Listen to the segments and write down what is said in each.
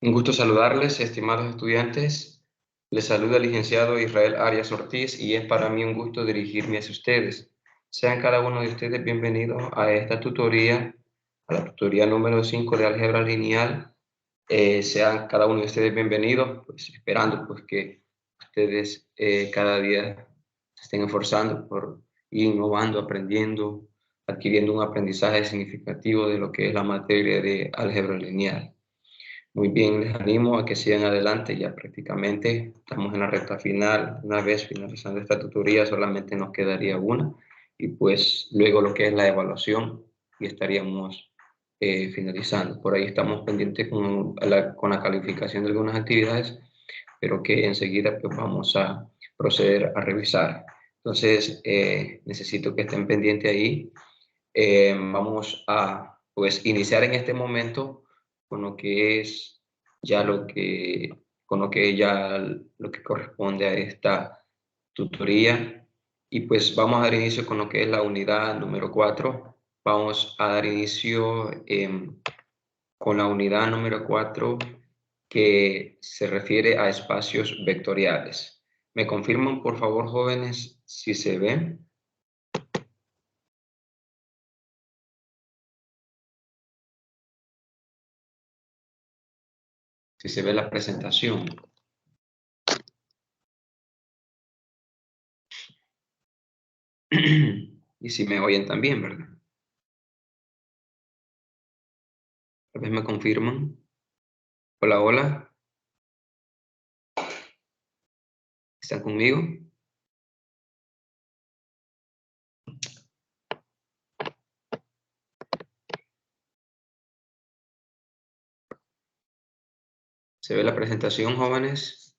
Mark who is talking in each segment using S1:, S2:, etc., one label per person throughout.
S1: Un gusto saludarles, estimados estudiantes. Les saluda el licenciado Israel Arias Ortiz y es para mí un gusto dirigirme hacia ustedes. Sean cada uno de ustedes bienvenidos a esta tutoría, a la tutoría número 5 de álgebra lineal. Sean cada uno de ustedes bienvenidos, pues esperando pues que ustedes cada día se estén esforzando por ir innovando, aprendiendo, adquiriendo un aprendizaje significativo de lo que es la materia de álgebra lineal. Muy bien, les animo a que sigan adelante, ya prácticamente estamos en la recta final. Una vez finalizando esta tutoría solamente nos quedaría una y pues luego lo que es la evaluación y estaríamos finalizando. Por ahí estamos pendientes con la calificación de algunas actividades, pero que enseguida pues vamos a proceder a revisar. Entonces necesito que estén pendientes ahí. Vamos a pues iniciar en este momento con lo que es ya lo que corresponde a esta tutoría y pues vamos a dar inicio con lo que es la unidad número 4. Vamos a dar inicio con la unidad número 4 que se refiere a espacios vectoriales. ¿Me confirman, por favor, jóvenes, si se ven? Si se ve la presentación. Y si me oyen también, ¿verdad? Tal vez me confirman. Hola, hola. ¿Están conmigo? ¿Se ve la presentación, jóvenes?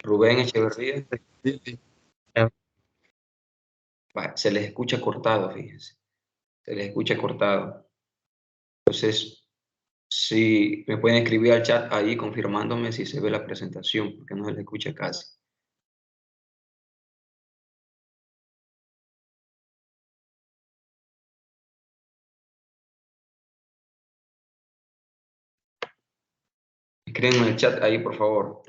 S1: Rubén Echeverría.
S2: Sí, sí.
S1: Se les escucha cortado, fíjense. Se les escucha cortado. Entonces, si me pueden escribir al chat ahí confirmándome si se ve la presentación, porque no se les escucha casi. Escriben en el chat ahí, por favor.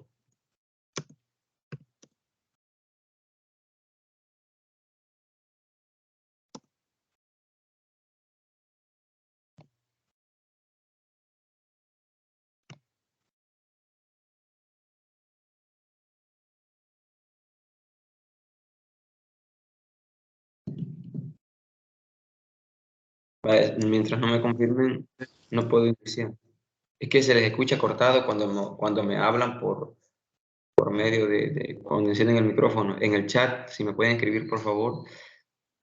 S1: Mientras no me confirmen, no puedo iniciar. Es que se les escucha cortado cuando me hablan por medio de cuando encienden el micrófono. En el chat, si me pueden escribir, por favor,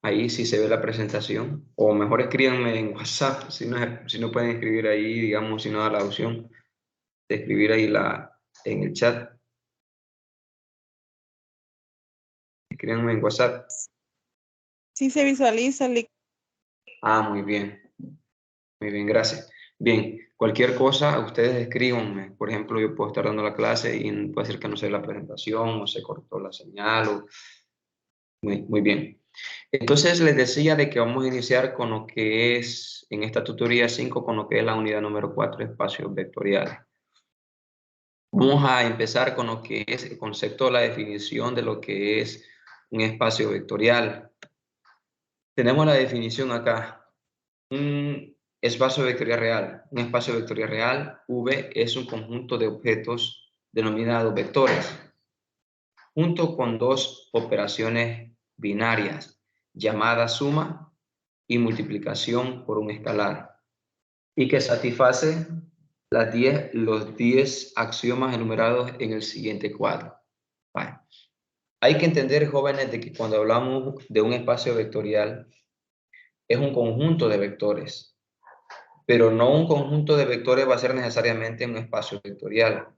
S1: ahí sí se ve la presentación. O mejor escríbanme en WhatsApp, si no pueden escribir ahí, digamos, si no da la opción de escribir ahí en el chat. Escríbanme en WhatsApp.
S3: Sí se visualiza.
S1: Ah, muy bien. Muy bien, gracias. Bien, cualquier cosa, ustedes escríbanme. Por ejemplo, yo puedo estar dando la clase y puede ser que no se ve la presentación o se cortó la señal. Muy bien. Entonces les decía de que vamos a iniciar con lo que es, en esta tutoría 5, con lo que es la unidad número 4, espacios vectoriales. Vamos a empezar con lo que es el concepto de la definición de lo que es un espacio vectorial. Tenemos la definición acá. Un espacio vectorial real. Un espacio vectorial real, V, es un conjunto de objetos denominados vectores, junto con dos operaciones binarias llamadas suma y multiplicación por un escalar, y que satisface los 10 axiomas enumerados en el siguiente cuadro. Vale. Hay que entender, jóvenes, de que cuando hablamos de un espacio vectorial, es un conjunto de vectores, pero no un conjunto de vectores va a ser necesariamente un espacio vectorial.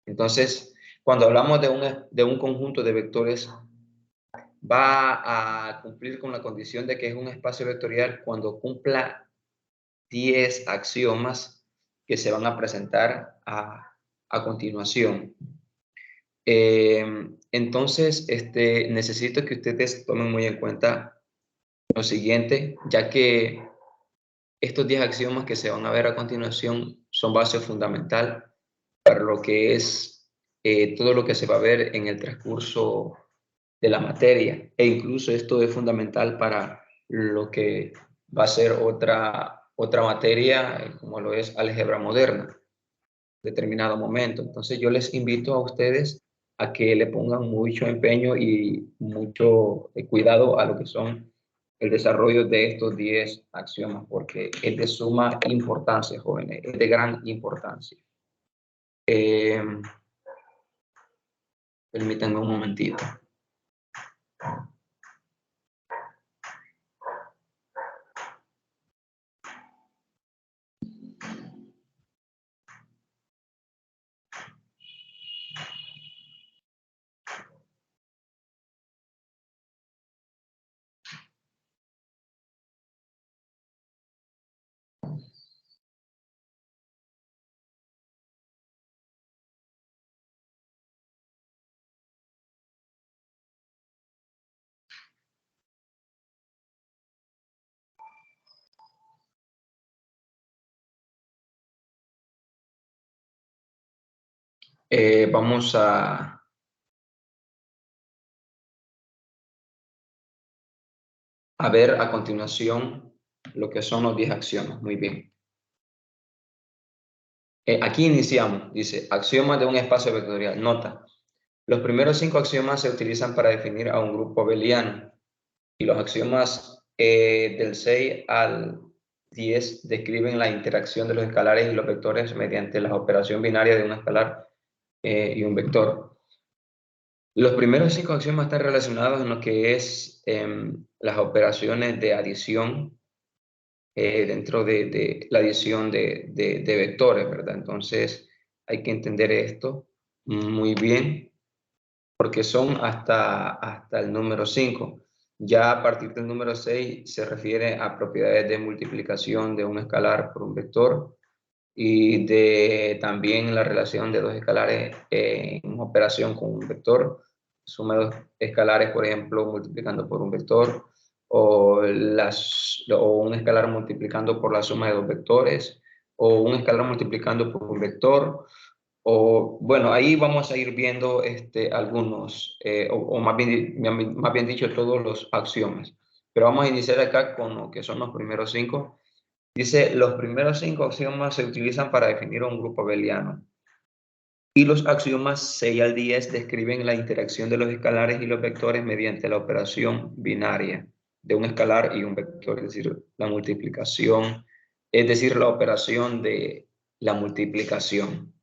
S1: Entonces, cuando hablamos de un conjunto de vectores, va a cumplir con la condición de que es un espacio vectorial cuando cumpla 10 axiomas que se van a presentar a continuación. Entonces, necesito que ustedes tomen muy en cuenta lo siguiente, ya que Estos 10 axiomas que se van a ver a continuación son base fundamental para lo que es todo lo que se va a ver en el transcurso de la materia, e incluso esto es fundamental para lo que va a ser otra materia, como lo es álgebra moderna, determinado momento. Entonces yo les invito a ustedes a que le pongan mucho empeño y mucho cuidado a lo que son el desarrollo de estos 10 axiomas, porque es de suma importancia, jóvenes, es de gran importancia. Permítanme un momentito. Vamos a ver a continuación lo que son los 10 axiomas. Muy bien. Aquí iniciamos, dice, axiomas de un espacio vectorial. Nota, los primeros 5 axiomas se utilizan para definir a un grupo abeliano y los axiomas del 6 al 10 describen la interacción de los escalares y los vectores mediante la operación binaria de un escalar y un vector. Los primeros 5 axiomas están relacionados en lo que es las operaciones de adición dentro de la adición de vectores, ¿verdad? Entonces hay que entender esto muy bien porque son hasta el número 5. Ya a partir del número 6 se refiere a propiedades de multiplicación de un escalar por un vector y de también la relación de dos escalares en operación con un vector, suma de dos escalares, por ejemplo, multiplicando por un vector, o un escalar multiplicando por la suma de dos vectores, o un escalar multiplicando por un vector, o bueno, ahí vamos a ir viendo algunos, o más bien dicho, todos los axiomas. Pero vamos a iniciar acá con lo que son los primeros 5. Dice, los primeros 5 axiomas se utilizan para definir un grupo abeliano. Y los axiomas 6 al 10 describen la interacción de los escalares y los vectores mediante la operación binaria de un escalar y un vector, es decir, la multiplicación, es decir, la operación de la multiplicación.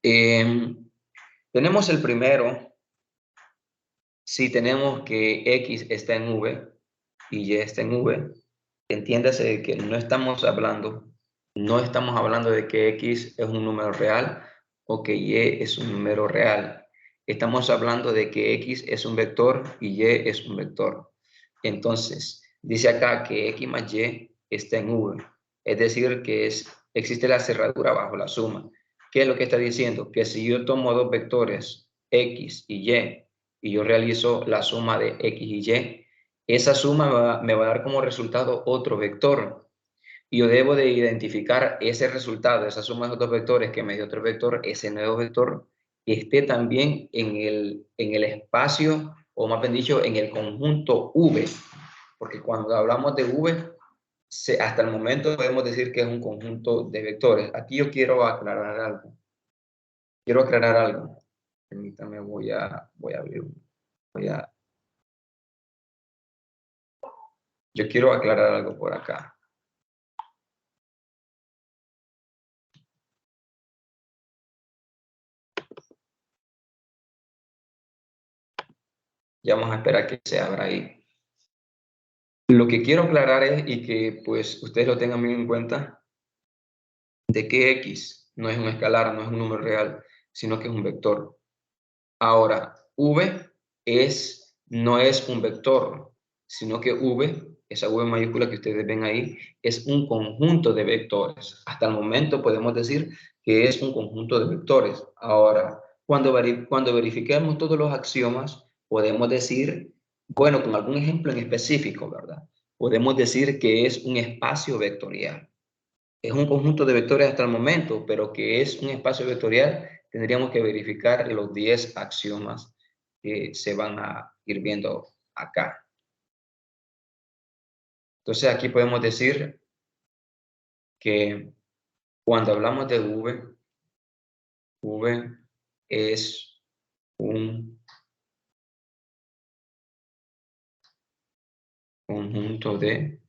S1: Tenemos el primero, si tenemos que X está en V y Y está en V, entiéndase de que no estamos hablando de que X es un número real o que Y es un número real. Estamos hablando de que X es un vector y Y es un vector. Entonces, dice acá que X más Y está en V. Es decir, que existe la cerradura bajo la suma. ¿Qué es lo que está diciendo? Que si yo tomo dos vectores, X y yo realizo la suma de X y Y, esa suma me va a dar como resultado otro vector. Y yo debo de identificar ese resultado, esa suma de dos vectores que me dio otro vector, ese nuevo vector, que esté también en el espacio, o más bien dicho, en el conjunto V. Porque cuando hablamos de V, hasta el momento podemos decir que es un conjunto de vectores. Aquí yo quiero aclarar algo. Permítame, voy a abrir. Yo quiero aclarar algo por acá. Ya vamos a esperar que se abra ahí. Lo que quiero aclarar es, y que pues ustedes lo tengan bien en cuenta, de que X no es un escalar, no es un número real, sino que es un vector. Ahora, V no es un vector, sino que V, esa V mayúscula que ustedes ven ahí, es un conjunto de vectores. Hasta el momento podemos decir que es un conjunto de vectores. Ahora, cuando verifiquemos todos los axiomas, podemos decir, bueno, con algún ejemplo en específico, ¿verdad? podemos decir que es un espacio vectorial. Es un conjunto de vectores hasta el momento, pero que es un espacio vectorial, tendríamos que verificar los 10 axiomas que se van a ir viendo acá. Entonces aquí podemos decir que cuando hablamos de V es un conjunto de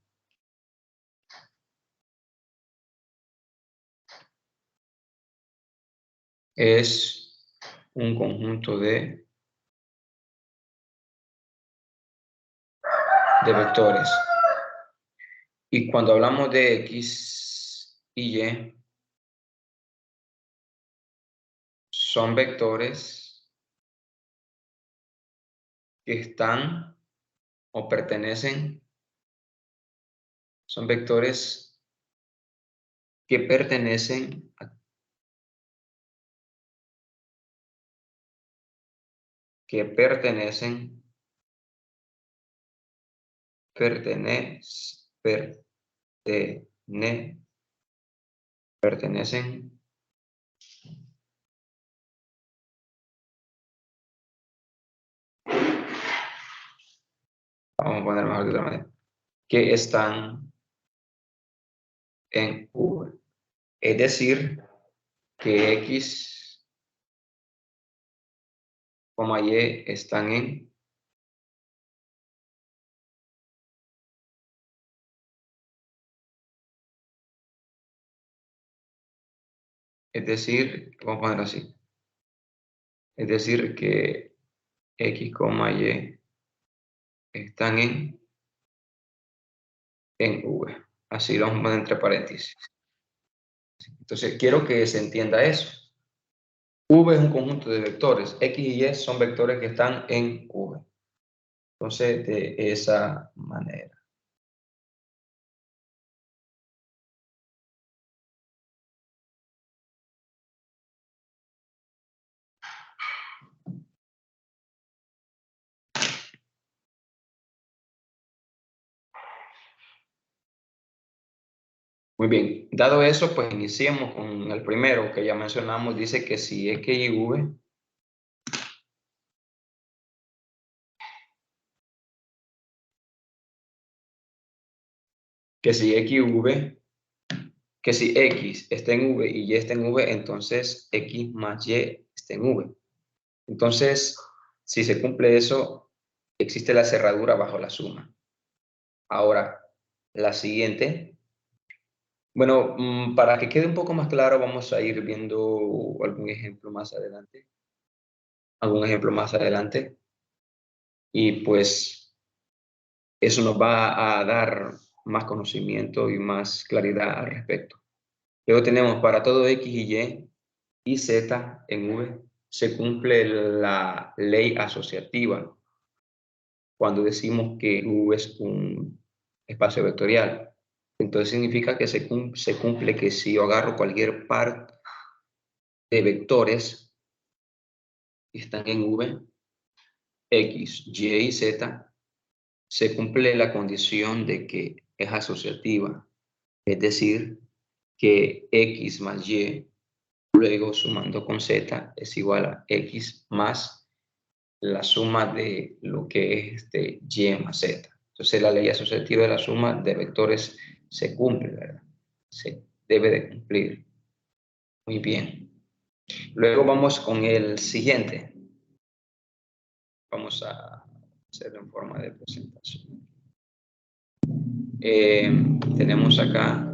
S1: vectores. Y cuando hablamos de X y Y, son vectores que están o pertenecen, son vectores que pertenecen pertenecen vamos a poner mejor de otra manera, que están en V. Es decir, que X, Y están en es decir, vamos a poner así. Es decir, que X, Y están en V. Así lo vamos a poner entre paréntesis. Entonces, quiero que se entienda eso. V es un conjunto de vectores. X y Y son vectores que están en V. Entonces, de esa manera. Muy bien. Dado eso, pues iniciemos con el primero que ya mencionamos. Dice que si X y V que si X y V que si X está en V y Y está en V, entonces X más Y está en V. Entonces, si se cumple eso, existe la cerradura bajo la suma. Ahora, la siguiente. Bueno, para que quede un poco más claro, vamos a ir viendo algún ejemplo más adelante. Y pues eso nos va a dar más conocimiento y más claridad al respecto. Luego tenemos para todo X y Z en V, se cumple la ley asociativa cuando decimos que V es un espacio vectorial. Entonces significa que se cumple que si yo agarro cualquier par de vectores que están en V, X, Y y Z, se cumple la condición de que es asociativa. Es decir, que X más Y, luego sumando con Z, es igual a X más la suma de lo que es Y más Z. Entonces la ley asociativa de la suma de vectores se cumple, ¿verdad? Se debe de cumplir. Muy bien. Luego vamos con el siguiente. Vamos a hacerlo en forma de presentación. Tenemos acá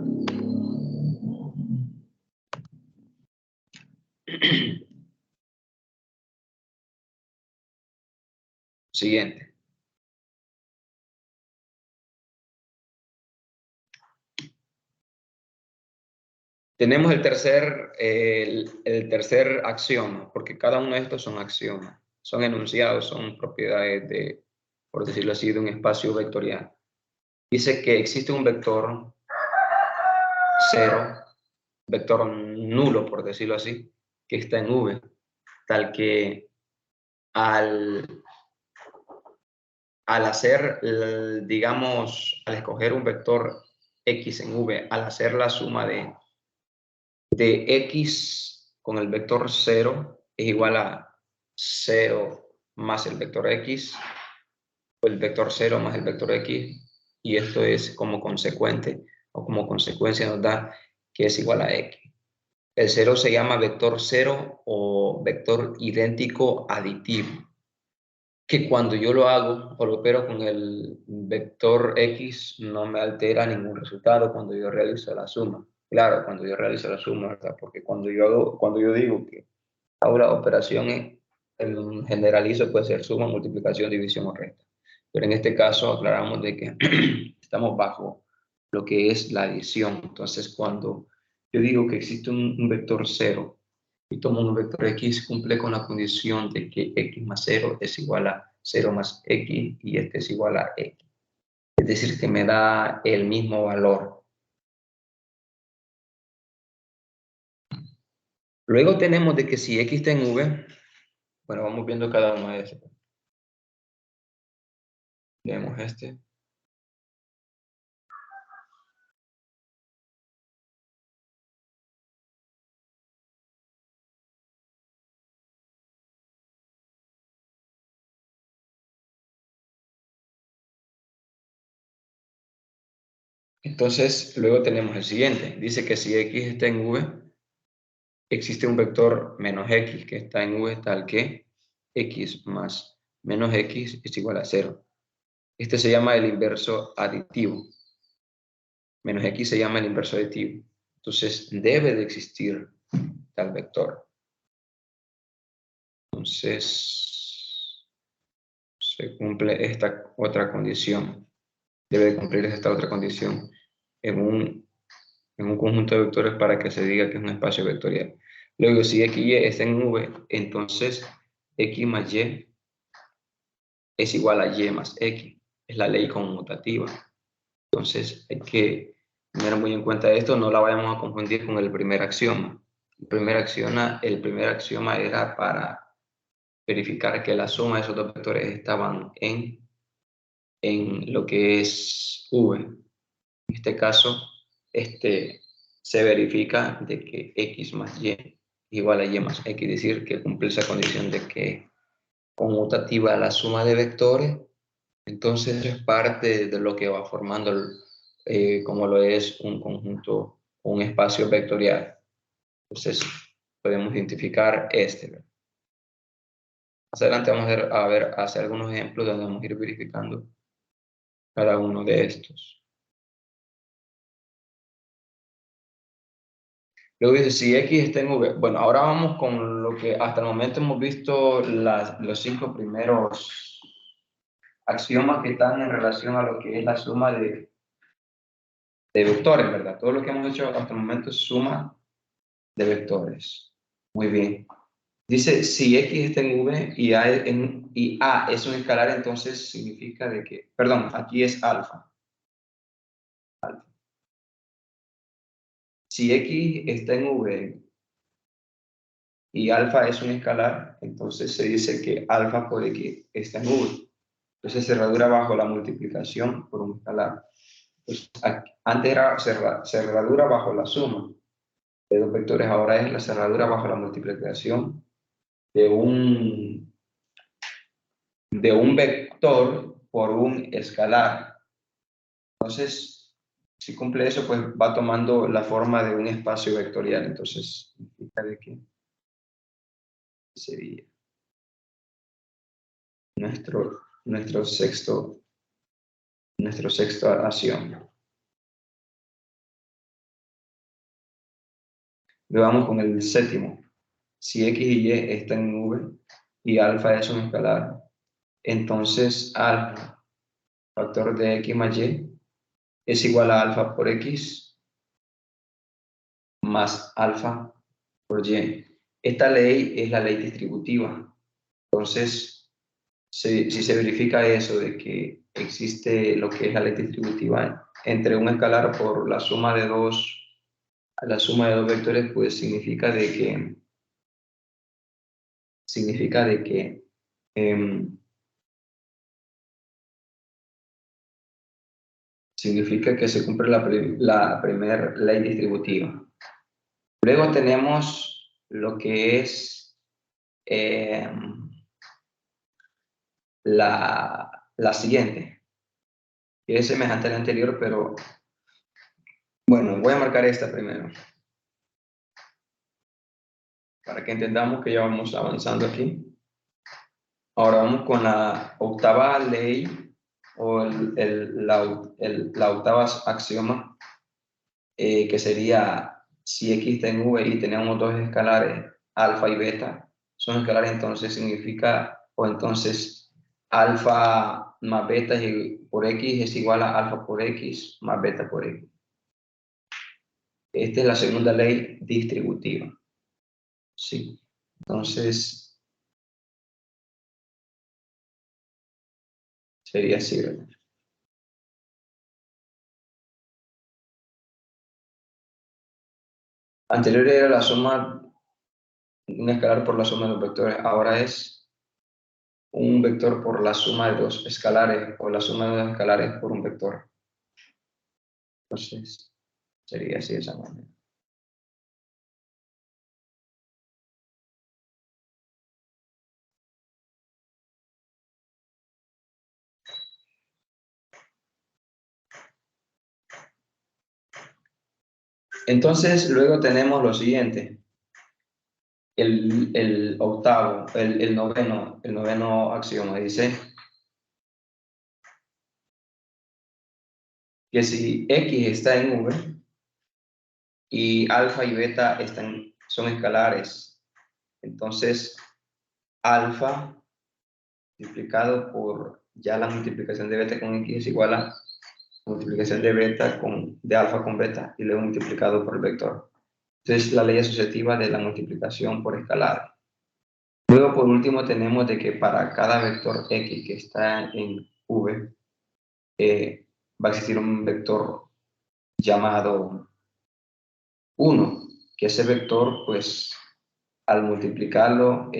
S1: siguiente. Tenemos el tercer axioma, porque cada uno de estos son axiomas, son enunciados, son propiedades de, por decirlo así, de un espacio vectorial. Dice que existe un vector cero, vector nulo, por decirlo así, que está en V, tal que al al hacer, digamos, al escoger un vector X en V, al hacer la suma de X con el vector 0 es igual a 0 más el vector X, o el vector 0 más el vector X, y esto es como consecuente, o como consecuencia nos da que es igual a X. El 0 se llama vector 0 o vector idéntico aditivo, que cuando yo lo hago o lo opero con el vector X no me altera ningún resultado cuando yo realizo la suma. Claro, cuando yo realizo la suma, ¿verdad? Porque cuando yo digo que hago la operación en generalizo, puede ser suma, multiplicación, división o resta. Pero en este caso aclaramos de que estamos bajo lo que es la adición. Entonces, cuando yo digo que existe un vector 0 y tomo un vector X, cumple con la condición de que X más 0 es igual a 0 más X y este es igual a X. Es decir, que me da el mismo valor. Luego tenemos de que si X está en V, bueno, vamos viendo cada uno de estos. Vemos este. Entonces, luego tenemos el siguiente. Dice que si X está en V, existe un vector menos X que está en V tal que X más menos X es igual a 0. Este se llama el inverso aditivo. Menos X se llama el inverso aditivo. Entonces, debe de existir tal vector. Entonces, se cumple esta otra condición. Debe de cumplir esta otra condición en un conjunto de vectores para que se diga que es un espacio vectorial. Luego, si X y Y está en V, entonces X más Y es igual a Y más X. Es la ley conmutativa. Entonces, hay que tener muy en cuenta esto, no la vayamos a confundir con el primer axioma. El primer axioma era para verificar que la suma de esos dos vectores estaban en lo que es V. En este caso, se verifica de que X más Y igual a Y más X, es decir, que cumple esa condición de que es conmutativa la suma de vectores. Entonces es parte de lo que va formando como lo es un conjunto, un espacio vectorial. Entonces podemos identificar este. Más adelante vamos a hacer algunos ejemplos donde vamos a ir verificando cada uno de estos. Luego dice, si X está en V. Bueno, ahora vamos con lo que hasta el momento hemos visto los 5 primeros axiomas que están en relación a lo que es la suma de vectores, ¿verdad? Todo lo que hemos hecho hasta el momento es suma de vectores. Muy bien. Dice, si X está en V y A es un escalar, entonces significa de que, perdón, aquí es alfa. Si X está en V y alfa es un escalar, entonces se dice que alfa por X está en V. Entonces cerradura bajo la multiplicación por un escalar. Pues, antes era cerradura bajo la suma de dos vectores, ahora es la cerradura bajo la multiplicación de un vector por un escalar. Entonces, si cumple eso, pues va tomando la forma de un espacio vectorial. Entonces, significa de que sería nuestro sexto acción. Luego vamos con el séptimo. Si X y Y están en V y alfa es un escalar, entonces alfa, factor de X más Y, es igual a alfa por X más alfa por Y. Esta ley es la ley distributiva. Entonces, si se verifica eso de que existe lo que es la ley distributiva entre un escalar por la suma de dos vectores, pues significa de que Significa que se cumple la primera ley distributiva. Luego tenemos lo que es la siguiente, que es semejante a la anterior, pero bueno, voy a marcar esta primero, para que entendamos que ya vamos avanzando aquí. Ahora vamos con la octava ley, o la octava axioma, que sería, si x está en v y tenemos dos escalares, alfa y beta, son escalares, entonces significa, o entonces alfa más beta por x es igual a alfa por x más beta por x. Esta es la segunda ley distributiva. Sí. Entonces, sería así, ¿verdad? Anterior era la suma, un escalar por la suma de los vectores. Ahora es un vector por la suma de dos escalares, o la suma de dos escalares por un vector. Entonces, sería así de esa manera. Entonces, luego tenemos lo siguiente. El octavo, el noveno axioma dice que si x está en v y alfa y beta son escalares, entonces alfa multiplicado por ya la multiplicación de beta con x es igual a multiplicación de beta de alfa con beta y luego multiplicado por el vector. Entonces, la ley asociativa de la multiplicación por escalar. Luego, por último, tenemos de que para cada vector x que está en v, va a existir un vector llamado 1, que ese vector, pues, al multiplicarlo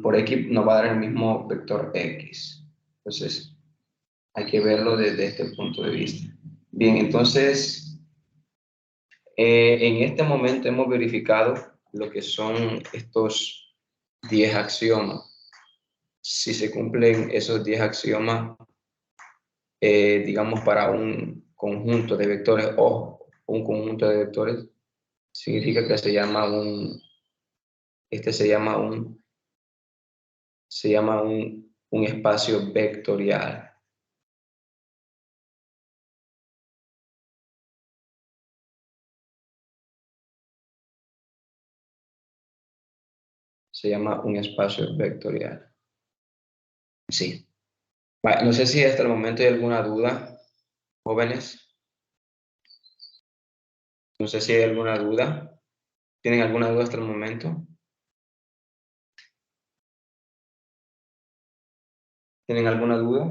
S1: por x, nos va a dar el mismo vector x. Entonces, hay que verlo desde este punto de vista. Bien, entonces, en este momento hemos verificado lo que son estos 10 axiomas. Si se cumplen esos 10 axiomas, digamos, para un conjunto de vectores o un conjunto de vectores, significa que se llama un espacio vectorial. Se llama un espacio vectorial. Sí. Vale, no sé si hasta el momento hay alguna duda, jóvenes. No sé si hay alguna duda. ¿Tienen alguna duda hasta el momento? ¿Tienen alguna duda?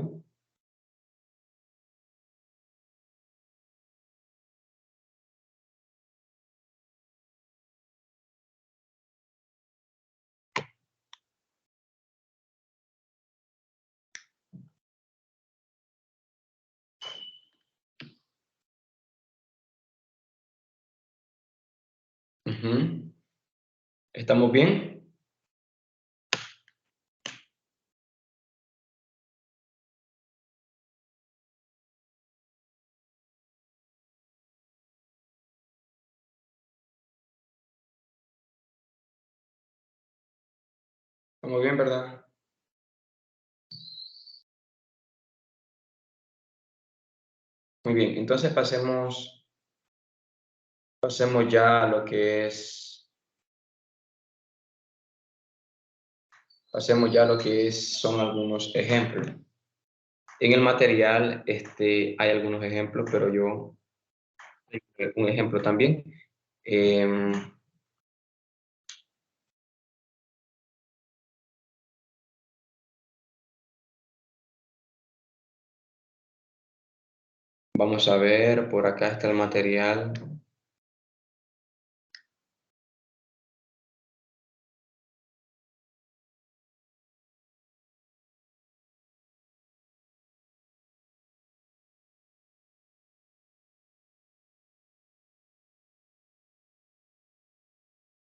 S1: Ujú. ¿Estamos bien? ¿Estamos bien, verdad? Muy bien, entonces pasemos ya a lo que es, son algunos ejemplos. En el material hay algunos ejemplos, pero yo, un ejemplo también. Em, Vamos a ver, por acá está el material.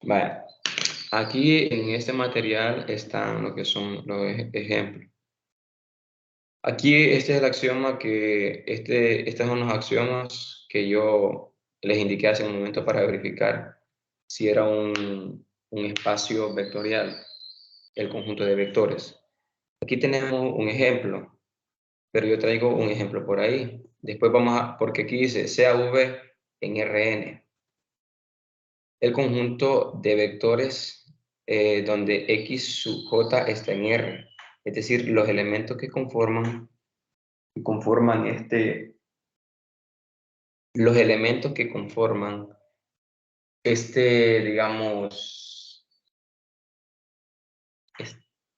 S1: Vale. Aquí en este material están lo que son los ejemplos. Aquí este es el axioma que, estos son los axiomas que yo les indiqué hace un momento para verificar si era un espacio vectorial, el conjunto de vectores. Aquí tenemos un ejemplo, pero yo traigo un ejemplo por ahí. Después vamos a, porque aquí dice CAV en Rn. El conjunto de vectores donde X sub J está en R. Es decir, los elementos que conforman los elementos que conforman digamos,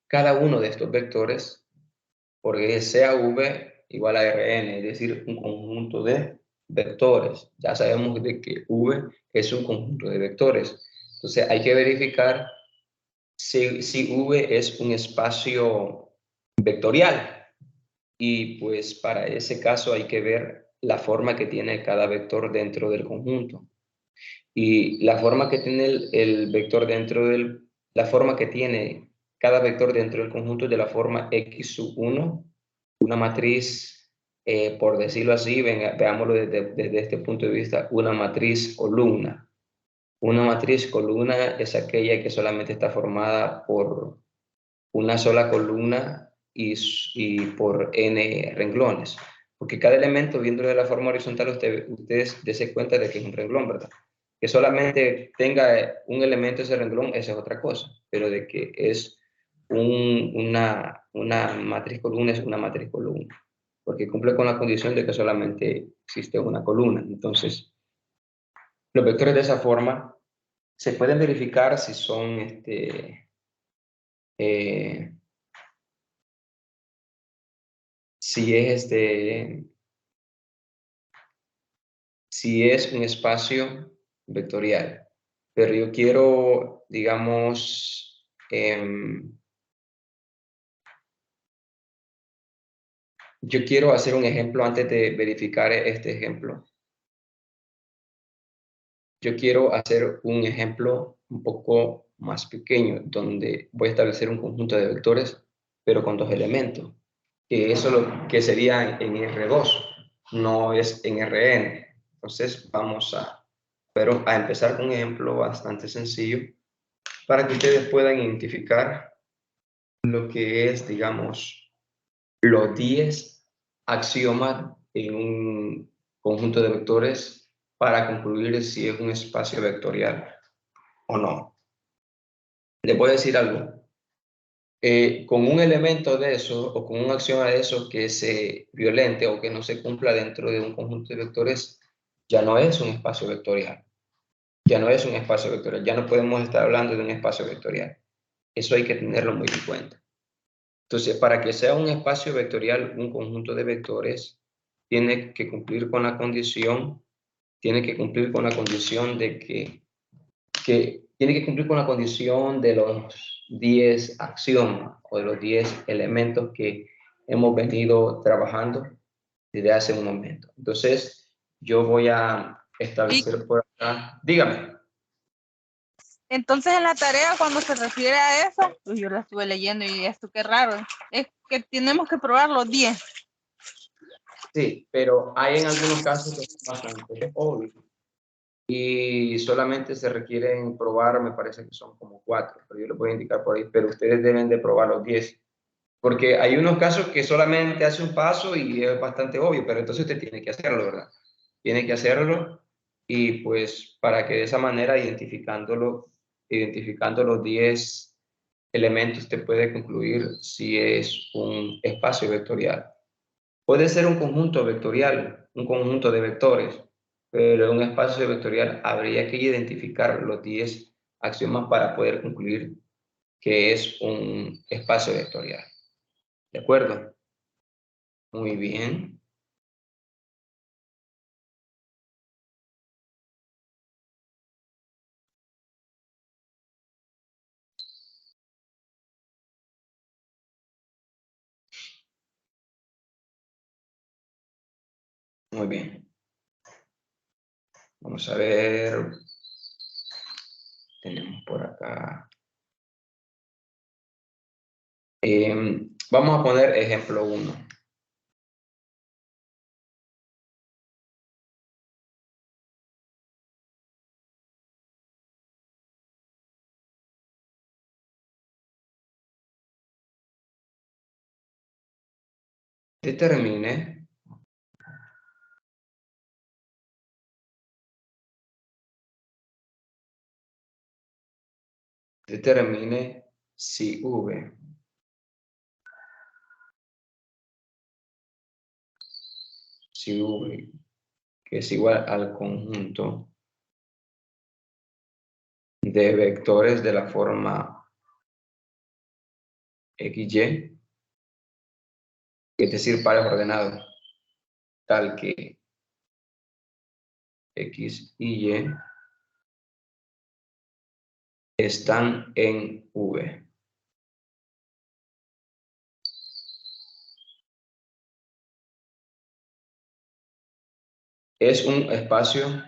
S1: cada uno de estos vectores, porque sea V igual a Rn, es decir, un conjunto de vectores. Ya sabemos de que V es un conjunto de vectores. Entonces hay que verificar si V es un espacio vectorial. Y pues para ese caso hay que ver la forma que tiene cada vector dentro del conjunto. Y la forma que tiene el vector la forma que tiene cada vector dentro del conjunto es de la forma x sub 1, una matriz, por decirlo así, veámoslo desde este punto de vista, una matriz columna. Una matriz columna es aquella que solamente está formada por una sola columna y por n renglones. Porque cada elemento, viéndolo de la forma horizontal, ustedes dense cuenta de que es un renglón, ¿verdad? Que solamente tenga un elemento ese renglón, esa es otra cosa. Pero de que es una matriz columna, es una matriz columna. Porque cumple con la condición de que solamente existe una columna. Entonces, los vectores de esa forma se pueden verificar si son eh, si es si es un espacio vectorial. Pero yo quiero, digamos, yo quiero hacer un ejemplo antes de verificar este ejemplo. Yo quiero hacer un ejemplo un poco más pequeño, donde voy a establecer un conjunto de vectores, pero con dos elementos. Que eso lo que sería en R2, no es en Rn. Entonces vamos a empezar con un ejemplo bastante sencillo para que ustedes puedan identificar lo que es, digamos, los 10 axiomas en un conjunto de vectores para concluir si es un espacio vectorial o no. Les voy a decir algo. Con un elemento de eso o con un axioma de eso que se violente o que no se cumpla dentro de un conjunto de vectores, ya no es un espacio vectorial. Ya no es un espacio vectorial. Ya no podemos estar hablando de un espacio vectorial. Eso hay que tenerlo muy en cuenta. Entonces, para que sea un espacio vectorial, un conjunto de vectores, tiene que cumplir con la condición, tiene que cumplir con la condición de que tiene que cumplir con la condición de los 10 axiomas o de los 10 elementos que hemos venido trabajando desde hace un momento. Entonces, yo voy a
S3: Y
S1: establecer por acá, dígame.
S3: entonces en la tarea cuando se refiere a eso, pues yo la estuve leyendo y esto qué raro, es que tenemos que probar los 10.
S1: Sí, pero hay en algunos casos que son bastante obvios. Y solamente se requieren probar, me parece que son como 4, pero yo les voy a indicar por ahí, pero ustedes deben de probar los 10, porque hay unos casos que solamente hace un paso y es bastante obvio, pero entonces usted tiene que hacerlo, ¿verdad? Tiene que hacerlo y pues para que de esa manera, identificando los 10 elementos, usted puede concluir si es un espacio vectorial. Puede ser un conjunto vectorial, un conjunto de vectores, pero en un espacio vectorial habría que identificar los 10 axiomas para poder concluir que es un espacio vectorial. ¿De acuerdo? Muy bien. Muy bien. Vamos a ver. tenemos por acá? Vamos a poner ejemplo 1. Determine si V que es igual al conjunto de vectores de la forma XY, es decir, pares ordenados, tal que X y Y están en V. Es un espacio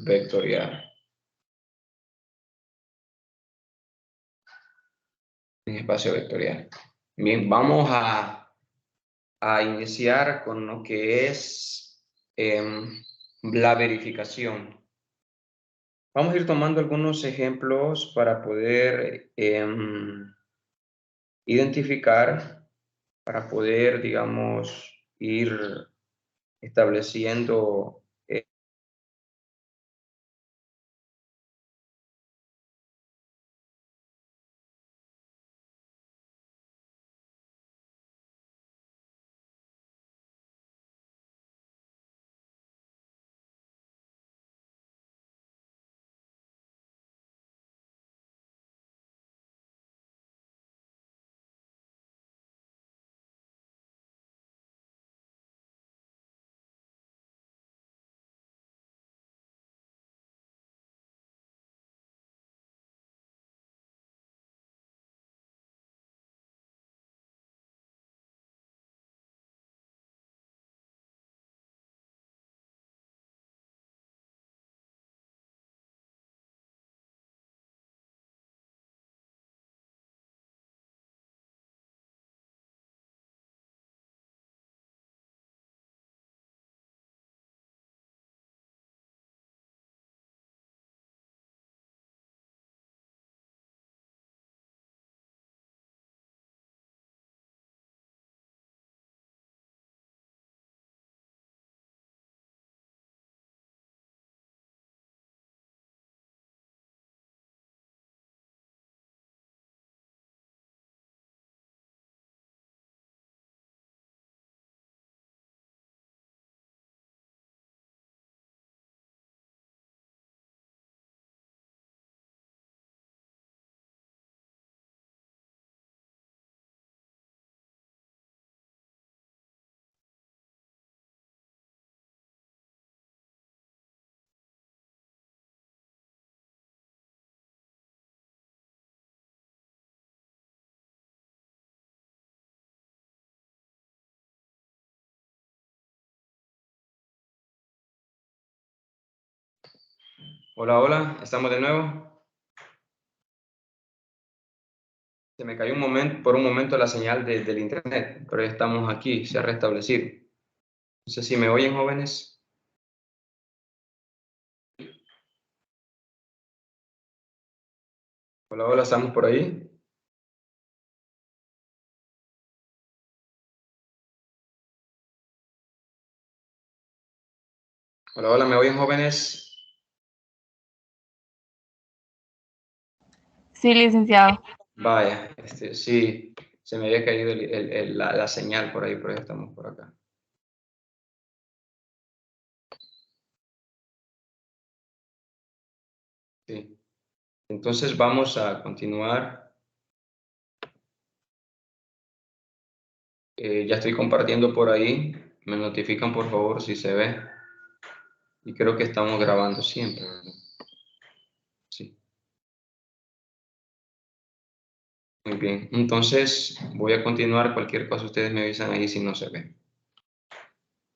S1: vectorial. Un espacio vectorial. Bien, vamos a iniciar con lo que es la verificación. Vamos a ir tomando algunos ejemplos para poder identificar, para poder, digamos, ir estableciendo Hola, hola, estamos de nuevo. Se me cayó por un momento la señal del internet, pero ya estamos aquí, se ha restablecido. No sé si me oyen, jóvenes. Hola, hola, estamos por ahí. Hola, hola, ¿me oyen, jóvenes?
S3: Sí, licenciado.
S1: Vaya, sí, se me había caído la señal por ahí, pero ya estamos por acá. Sí. Entonces vamos a continuar. Ya estoy compartiendo por ahí. Me notifican, por favor, si se ve. Y creo que estamos grabando siempre, ¿verdad? Sí. Muy bien. Entonces, voy a continuar. Cualquier cosa ustedes me avisan ahí si no se ve.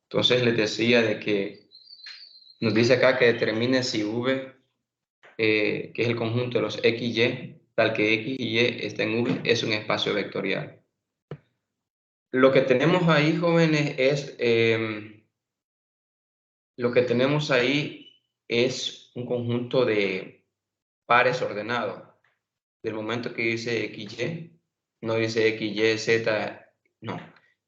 S1: Entonces, les decía de que nos dice acá que determine si V, que es el conjunto de los X y Y, tal que X y Y está en V, es un espacio vectorial. Lo que tenemos ahí, jóvenes, es un conjunto de pares ordenados. Del momento que dice XY, no dice XY, Z, no.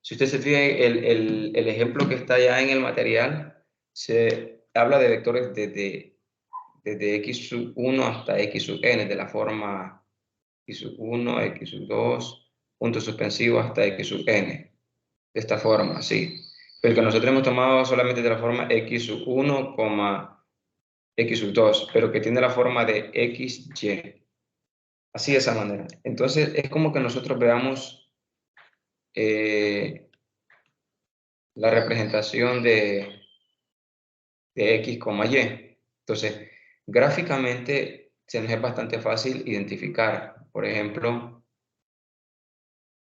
S1: Si usted se fija, el ejemplo que está ya en el material, se habla de vectores desde X sub 1 hasta X sub n, de la forma X sub 1, X sub 2, punto suspensivo hasta X sub n. De esta forma, sí. Pero que nosotros hemos tomado solamente de la forma X sub 1, X sub 2, pero que tiene la forma de XY. Así de esa manera. Entonces, es como que nosotros veamos la representación de X, Y. Entonces, gráficamente se nos es bastante fácil identificar. Por ejemplo,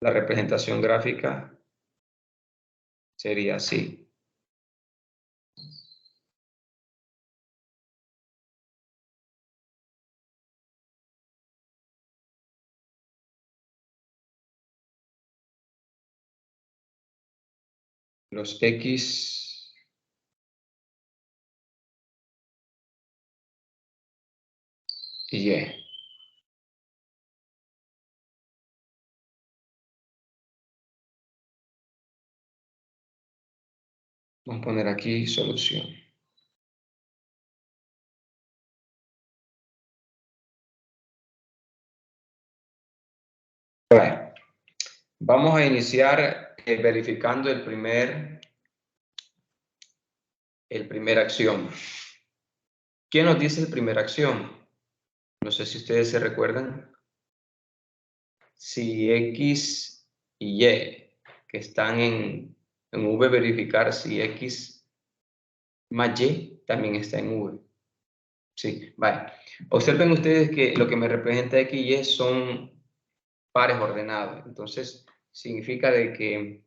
S1: la representación gráfica sería así. Los X y Y. Vamos a poner aquí solución. Bueno, vamos a iniciar verificando el primer axioma. ¿Qué nos dice el primer axioma? No sé si ustedes se recuerdan. Si X y Y que están en V, verificar si X más Y también está en V. Sí, vale. Observen ustedes que lo que me representa X y Y son pares ordenados. Entonces, significa de que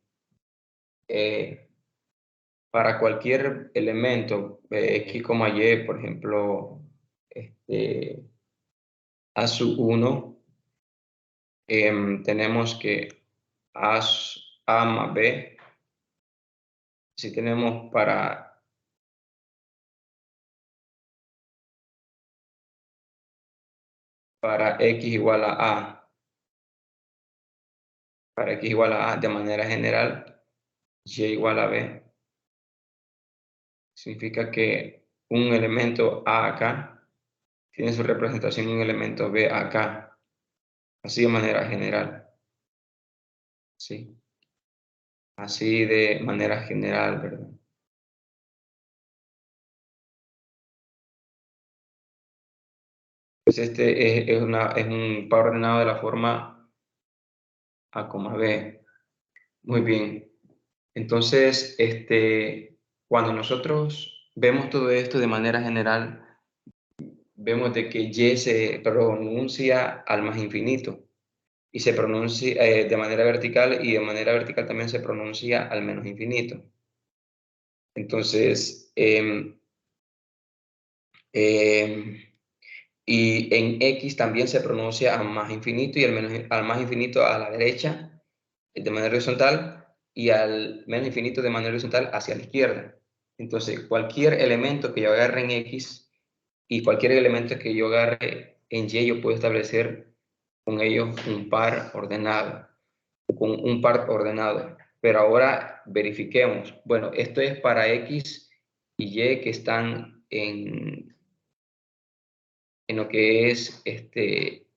S1: para cualquier elemento, X, Y, por ejemplo, A sub 1, tenemos que A más B, si tenemos para X igual a A, para X igual a A de manera general, Y igual a B, significa que un elemento A acá tiene su representación en un elemento B acá, así de manera general, ¿sí? Así de manera general, ¿verdad? Pues este es un par ordenado de la forma A, B. Muy bien. Entonces, cuando nosotros vemos todo esto de manera general, vemos de que Y se pronuncia al más infinito y se pronuncia de manera vertical, y de manera vertical también se pronuncia al menos infinito. Entonces, y en X también se pronuncia al más infinito y al más infinito a la derecha de manera horizontal y al menos infinito de manera horizontal hacia la izquierda. Entonces, cualquier elemento que yo agarre en X y cualquier elemento que yo agarre en Y, yo puedo establecer con ellos un par ordenado, con un par ordenado. Pero ahora verifiquemos. Bueno, esto es para X y Y que están en lo que es en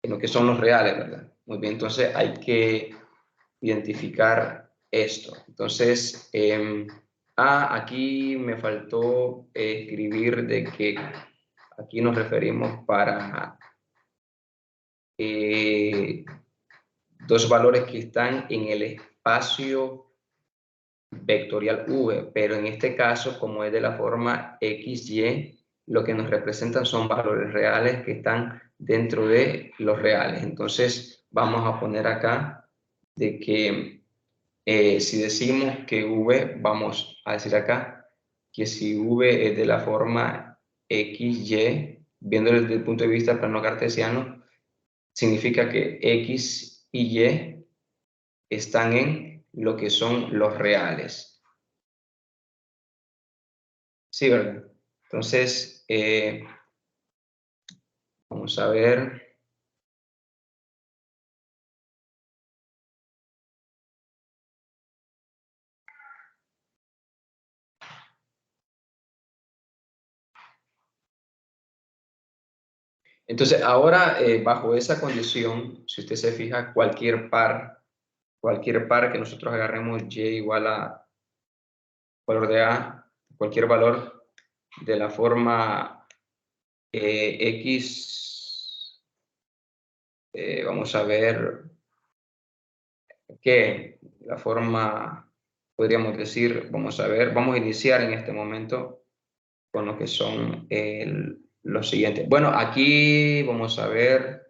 S1: lo que son los reales, ¿verdad? Muy bien, entonces hay que identificar esto. Entonces, aquí me faltó escribir de que aquí nos referimos para dos valores que están en el espacio vectorial V, pero en este caso, como es de la forma XY, lo que nos representan son valores reales que están dentro de los reales. Entonces, vamos a poner acá de que si decimos que V, vamos a decir acá que si V es de la forma XY, viéndolo desde el punto de vista plano cartesiano, significa que X y Y están en lo que son los reales. Sí, ¿verdad? Entonces, vamos a ver. Entonces, ahora, bajo esa condición, si usted se fija, cualquier par que nosotros agarremos y igual a valor de A, cualquier valor de la forma X, vamos a ver que la forma, podríamos decir, vamos a ver, vamos a iniciar en este momento con lo que son los siguientes. Bueno, aquí vamos a ver,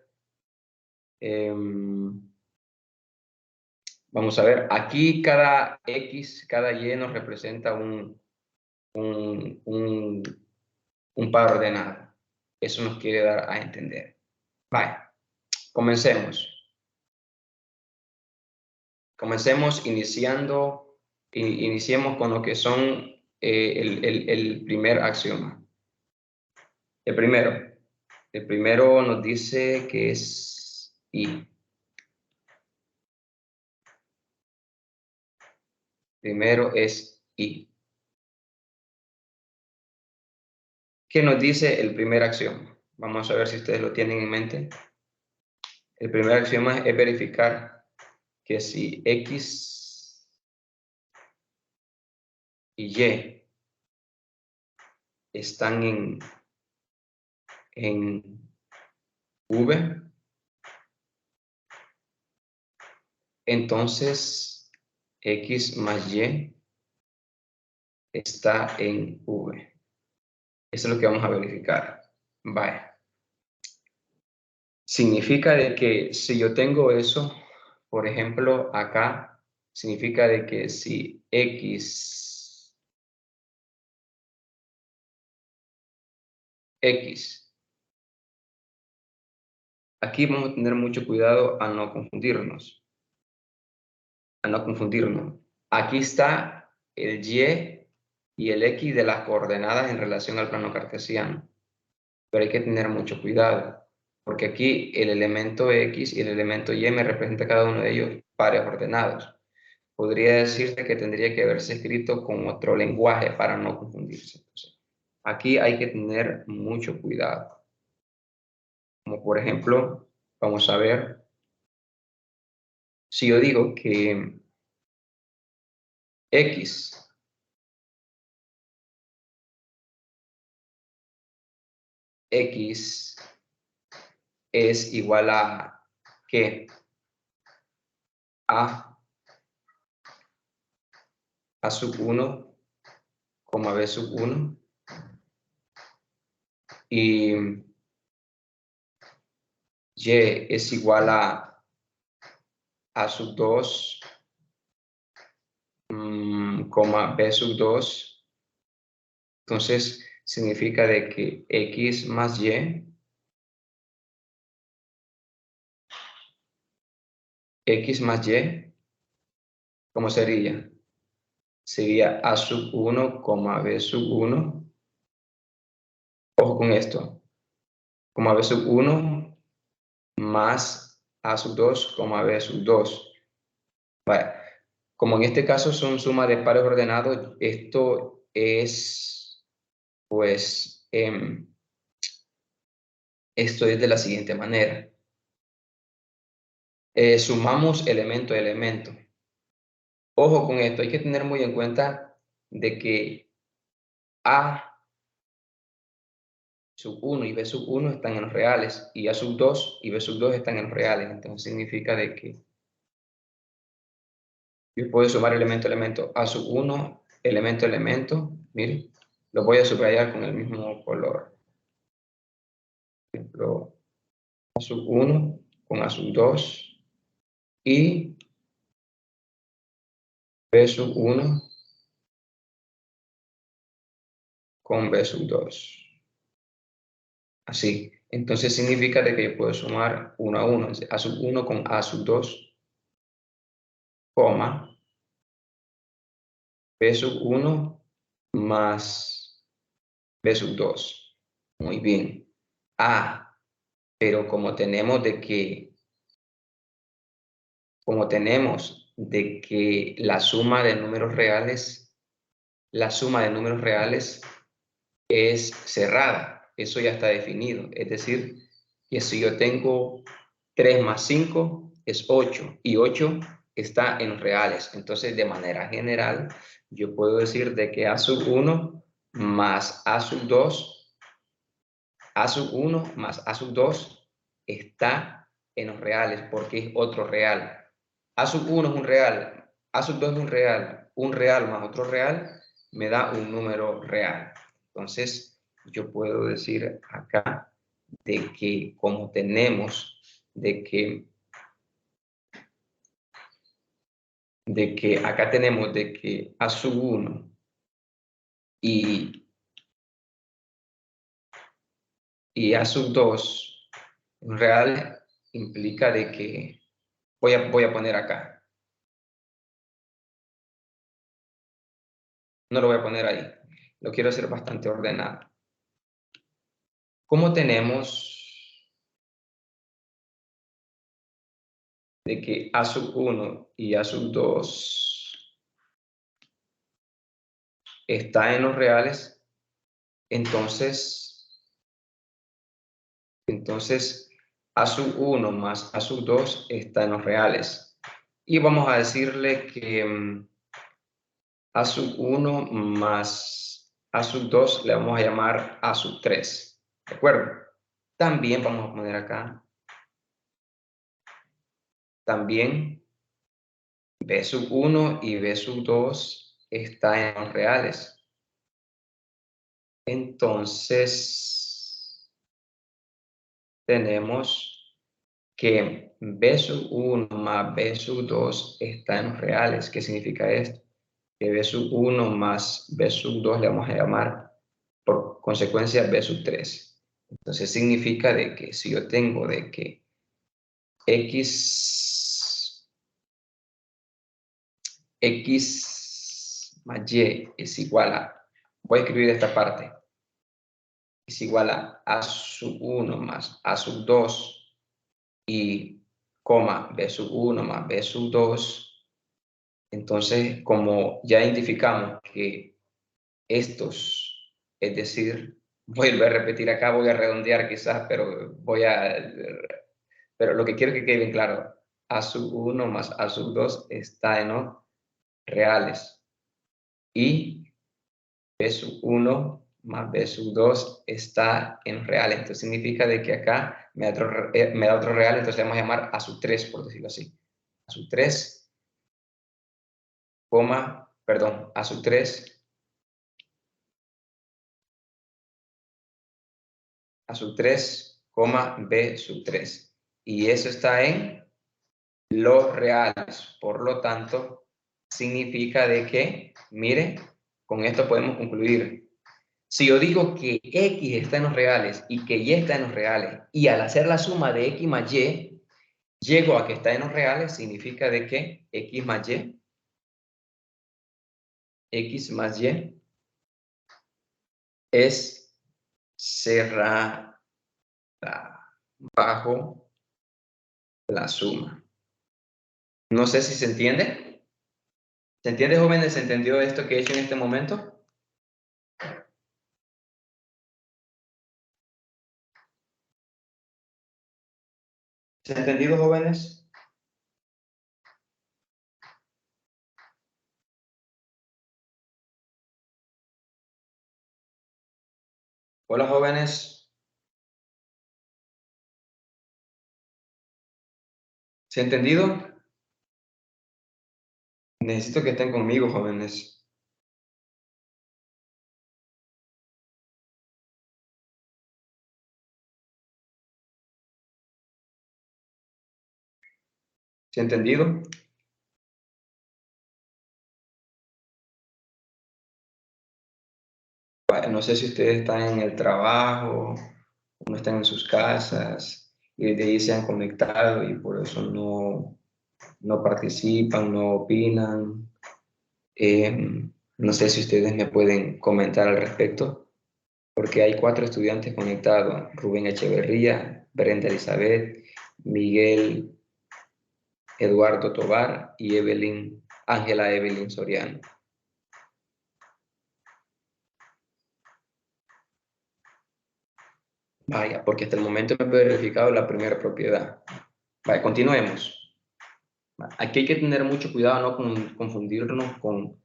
S1: vamos a ver, aquí cada X, cada Y nos representa un par ordenado. Eso nos quiere dar a entender. Vale, comencemos. Comencemos iniciemos con lo que son el primer axioma. El primero nos dice que es I. Primero es I. ¿Qué nos dice el primer axioma? Vamos a ver si ustedes lo tienen en mente. El primer axioma es verificar que si X y Y están en V, entonces X más Y está en V. Eso es lo que vamos a verificar. Vaya. Significa de que si yo tengo eso, por ejemplo, acá, significa de que si X aquí vamos a tener mucho cuidado a no confundirnos. Aquí está el Y el X de las coordenadas en relación al plano cartesiano. Pero hay que tener mucho cuidado, porque aquí el elemento X y el elemento Y me representa cada uno de ellos pares ordenados. Podría decirse que tendría que haberse escrito con otro lenguaje para no confundirse. Entonces, aquí hay que tener mucho cuidado. Como por ejemplo, vamos a ver, si yo digo que X es igual a ¿qué? A sub 1, B sub 1 y Y es igual a sub 2, B sub 2. Entonces, significa de que X más Y, ¿cómo sería? Sería A sub 1, B sub 1. Ojo con esto. B sub 1 más A sub 2, B sub 2. Vale. Como en este caso son suma de pares ordenados, esto es, pues, esto es de la siguiente manera. Sumamos elemento a elemento. Ojo con esto, hay que tener muy en cuenta de que A sub 1 y B sub 1 están en los reales y A sub 2 y B sub 2 están en los reales. Entonces significa de que yo puedo sumar elemento a elemento, A sub 1, elemento a elemento. Miren, lo voy a subrayar con el mismo color. Por ejemplo, A sub 1 con A sub 2 y B sub 1 con B sub 2. Así. Entonces significa de que yo puedo sumar 1 a 1. A sub 1 con A sub 2, coma, B sub 1 más B sub 2. Muy bien. Ah, pero como tenemos de que la suma de números reales, es cerrada. Eso ya está definido. Es decir, que si yo tengo 3 más 5 es 8 y 8 está en los reales. Entonces, de manera general, yo puedo decir de que A sub 1 más A sub 2, A sub 1 más A sub 2 está en los reales porque es otro real. A sub 1 es un real, A sub 2 es un real más otro real me da un número real. Entonces, yo puedo decir acá de que como tenemos de que acá tenemos de que A sub 1 y A sub 2 un real implica de que voy a poner acá. No lo voy a poner ahí. Lo quiero hacer bastante ordenado. Como tenemos de que A sub 1 y A sub 2 está en los reales, entonces A sub 1 más A sub 2 está en los reales. Y vamos a decirle que A sub 1 más A sub 2 le vamos a llamar A sub 3. ¿De acuerdo? También vamos a poner acá. También B sub 1 y B sub 2 está en los reales. Entonces, tenemos que B sub 1 más B sub 2 está en los reales. ¿Qué significa esto? Que B sub 1 más B sub 2 le vamos a llamar por consecuencia B sub 3. Entonces significa de que si yo tengo de que X más Y es igual a, voy a escribir esta parte, es igual a sub 1 más A sub 2 y coma B sub 1 más B sub 2, entonces como ya identificamos que estos, es decir, vuelvo a repetir acá, voy a redondear quizás, pero pero lo que quiero que quede bien claro, A sub 1 más A sub 2 está en los reales y B sub 1 más B sub 2 está en reales. Entonces significa de que acá me da otro real, entonces le vamos a llamar A sub 3, por decirlo así. A sub 3, A sub 3, A sub 3, B sub 3. Y eso está en los reales. Por lo tanto, significa de que, mire, con esto podemos concluir. Si yo digo que X está en los reales y que Y está en los reales, y al hacer la suma de X más Y, llego a que está en los reales, significa de que X más Y es cerrada bajo la suma. No sé si se entiende. ¿Se entiende, jóvenes? ¿Se entendió esto que he hecho en este momento? ¿Se ha entendido, jóvenes? Hola, jóvenes. ¿Se ha entendido? Necesito que estén conmigo, jóvenes. ¿Sí ha entendido? No sé si ustedes están en el trabajo, o no están en sus casas, y desde ahí se han conectado y por eso no participan, no opinan. No sé si ustedes me pueden comentar al respecto, porque hay 4 estudiantes conectados: Rubén Echeverría, Brenda Elizabeth, Miguel Eduardo Tobar y Ángela Evelyn Soriano. Vaya, porque hasta el momento no he verificado la primera propiedad. Vaya, continuemos. Aquí hay que tener mucho cuidado, no confundirnos con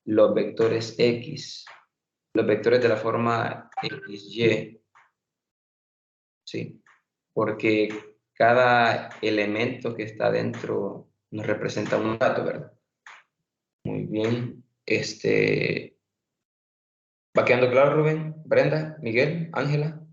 S1: los vectores X, los vectores de la forma XY, ¿sí? Porque cada elemento que está dentro nos representa un dato, ¿verdad? Muy bien. ¿Va quedando claro, Rubén, Brenda, Miguel, Ángela?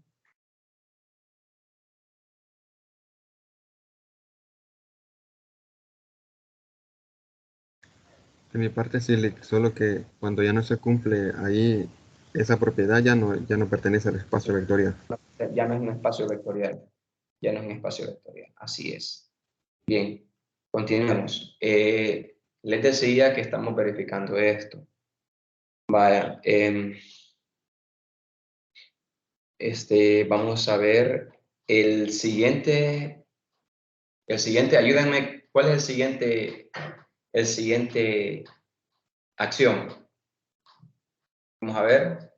S2: De mi parte sí, solo que cuando ya no se cumple ahí esa propiedad ya no pertenece al espacio vectorial.
S1: Ya no es un espacio vectorial. Ya no es un espacio vectorial. Así es. Bien, continuemos. Les decía que estamos verificando esto. Vaya, vamos a ver ayúdenme, ¿cuál es el siguiente acción? Vamos a ver.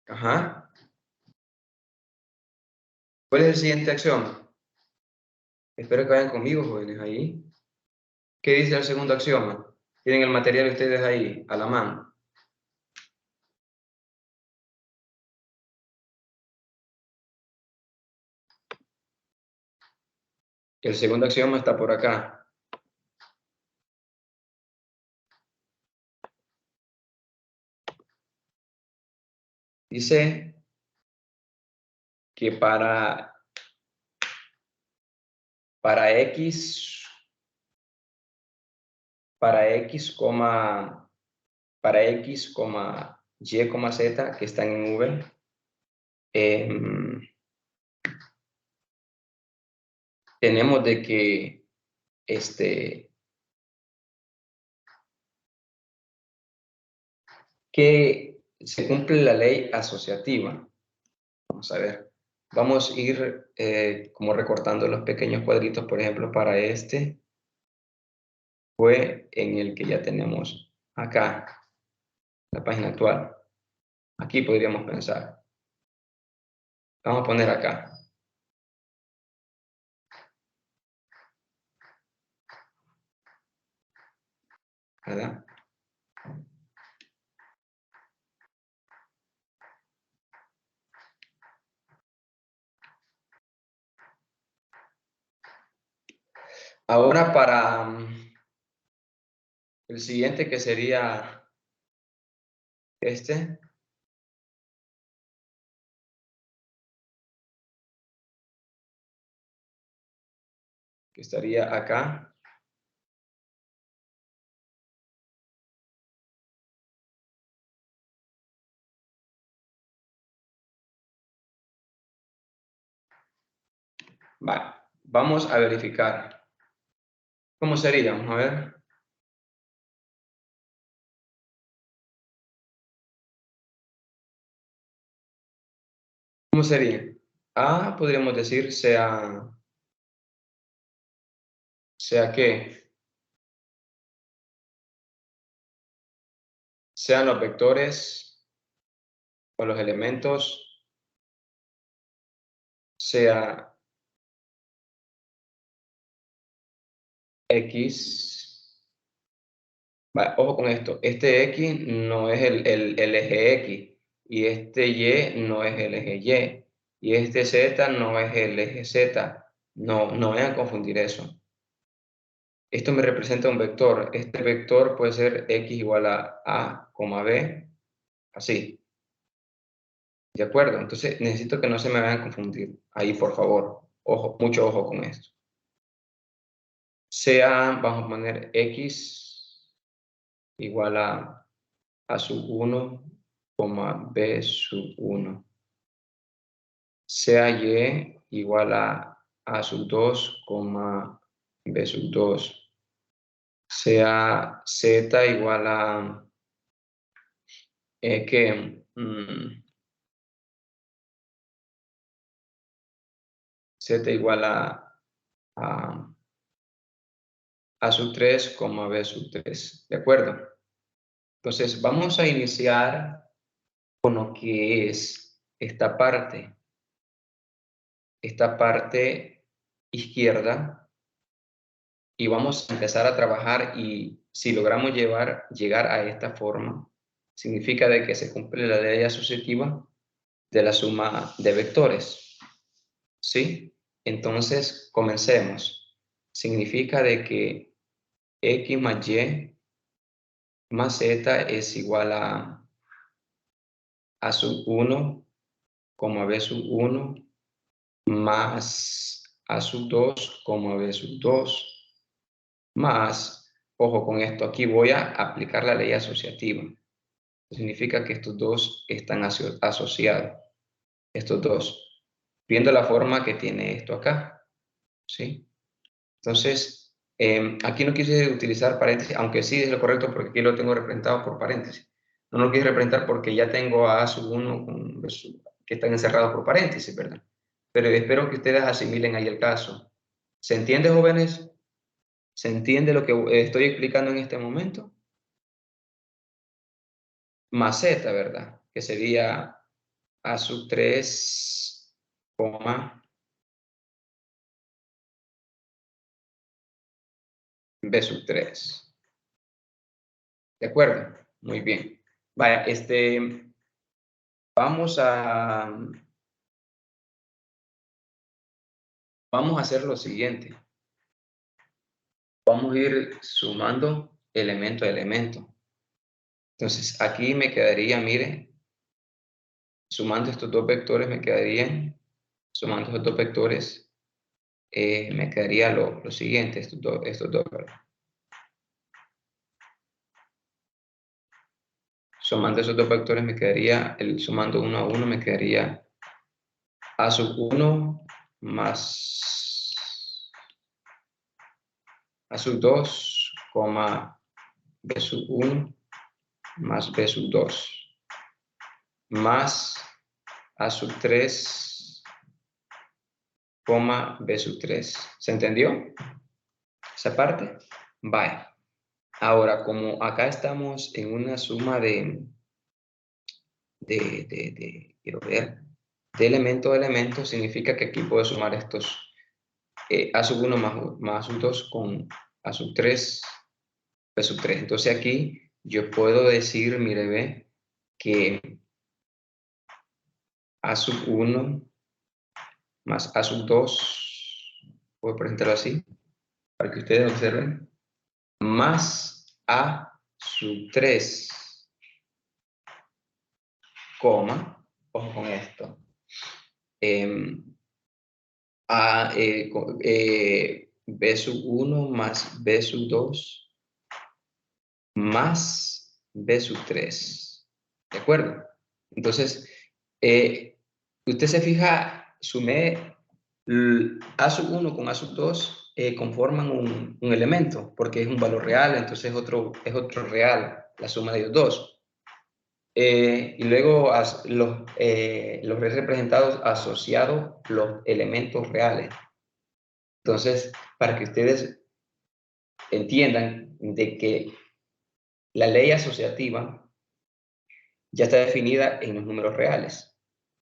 S1: Ajá. ¿Cuál es el siguiente acción? Espero que vayan conmigo, jóvenes, ahí. ¿Qué dice el segundo axioma? ¿Tienen el material ustedes ahí, a la mano? El segundo axioma está por acá. Dice que para X, Y, Z, que están en V, tenemos de que que se cumple la ley asociativa. Vamos a ver. Vamos a ir como recortando los pequeños cuadritos, por ejemplo, para este fue en el que ya tenemos acá, la página actual. Aquí podríamos pensar. Vamos a poner acá. ¿Verdad? Ahora para el siguiente, que sería este. Que estaría acá. Vale. Vamos a verificar. ¿Cómo sería? Vamos a ver. ¿Cómo sería? A, podríamos decir, sea que sean los vectores o los elementos, sea X. Vale, ojo con esto. Este X no es el eje X y este Y no es el eje Y y este Z no es el eje Z. No vayan a confundir eso. Esto me representa un vector. Este vector puede ser X igual a, B, así. ¿De acuerdo? Entonces necesito que no se me vayan a confundir. Ahí, por favor, ojo, mucho ojo con esto. Sea, vamos a poner X igual a sub 1, B sub 1. Sea Y igual a sub 2, B sub 2. Sea Z igual a Z igual a sub 3, B sub 3. ¿De acuerdo? Entonces, vamos a iniciar con lo que es esta parte izquierda, y vamos a empezar a trabajar, y si logramos llegar a esta forma, significa de que se cumple la ley asociativa de la suma de vectores. ¿Sí? Entonces, comencemos. Significa de que X más Y más Z es igual a sub 1, B sub 1, más A sub 2, B sub 2, más, ojo con esto, aquí voy a aplicar la ley asociativa. Significa que estos dos están asociados, estos dos, viendo la forma que tiene esto acá, ¿sí? Entonces, aquí no quise utilizar paréntesis, aunque sí es lo correcto porque aquí lo tengo representado por paréntesis. No lo quise representar porque ya tengo a sub 1 que están encerrados por paréntesis, ¿verdad? Pero espero que ustedes asimilen ahí el caso. ¿Se entiende, jóvenes? ¿Se entiende lo que estoy explicando en este momento? Más Z, ¿verdad? Que sería A sub 3, B sub 3. ¿De acuerdo? Muy bien. Vaya, vamos a hacer lo siguiente. Vamos a ir sumando elemento a elemento. Entonces, aquí me quedaría, mire, sumando estos dos vectores me quedaría lo siguiente, estos dos, ¿verdad? Sumando esos dos vectores me quedaría, sumando uno a uno me quedaría A sub 1 más A sub 2, B sub 1 más B sub 2 más A sub 3, B sub 3. ¿Se entendió esa parte? Vale. Ahora, como acá estamos en una suma quiero ver, de elemento a elemento, significa que aquí puedo sumar estos A sub 1 más A sub 2 con A sub 3, B sub 3. Entonces aquí yo puedo decir, mire, ve, que A sub 1 más A sub 2, voy a presentarlo así, para que ustedes observen, más A sub 3, coma, ojo con esto, B sub 1 más B sub 2 más B sub 3. ¿De acuerdo? Entonces, usted se fija, sumé A sub 1 con A sub 2 conforman un elemento, porque es un valor real, entonces es otro real, la suma de ellos dos. Y luego los representados asociados los elementos reales. Entonces, para que ustedes entiendan de que la ley asociativa ya está definida en los números reales.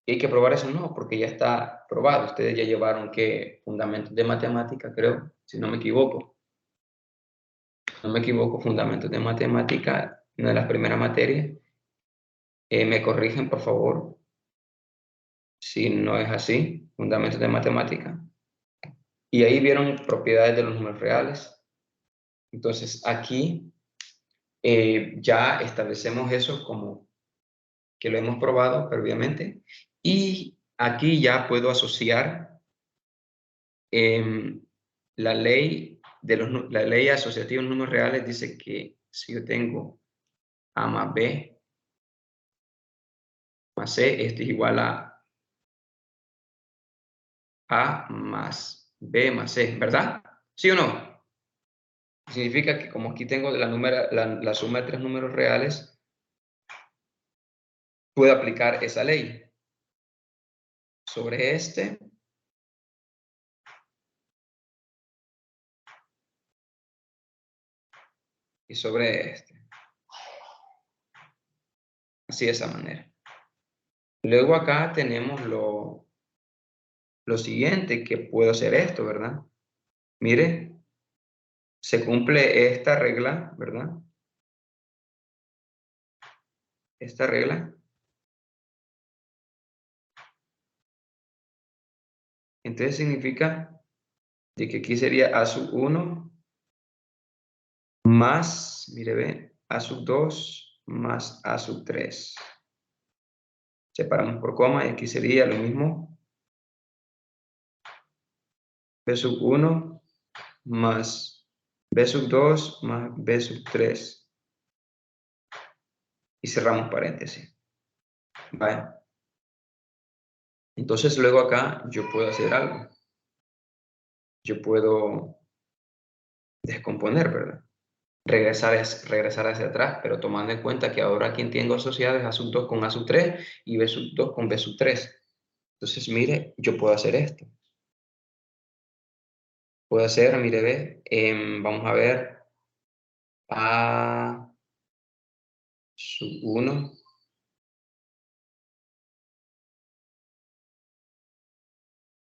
S1: ¿Y hay que probar eso? No, porque ya está probado. Ustedes ya llevaron que fundamentos de matemática, creo, si no me equivoco. No me equivoco, fundamentos de matemática, una de las primeras materias. Me corrigen, por favor, si no es así, fundamentos de matemática. Y ahí vieron propiedades de los números reales. Entonces, aquí ya establecemos eso como que lo hemos probado previamente. Y aquí ya puedo asociar la ley la ley asociativa de los números reales dice que si yo tengo A más B más C, esto es igual a A más B más C, ¿verdad? ¿Sí o no? Significa que como aquí tengo la suma de tres números reales, puedo aplicar esa ley sobre este y sobre este. Así de esa manera. Luego acá tenemos lo siguiente, que puedo hacer esto, ¿verdad? Mire, se cumple esta regla, ¿verdad? Esta regla. Entonces significa de que aquí sería A sub 1 más, mire, ve, A sub 2 más A sub 3. Separamos por coma y aquí sería lo mismo. B sub 1 más B sub 2 más B sub 3. Y cerramos paréntesis. ¿Vale? Entonces luego acá yo puedo hacer algo. Yo puedo descomponer, ¿verdad? Regresar hacia atrás, pero tomando en cuenta que ahora quien tengo asociado es A sub 2 con A sub 3 y B sub 2 con B sub 3. Entonces, mire, yo puedo hacer esto. Puedo hacer, mire, ve, vamos a ver, A sub 1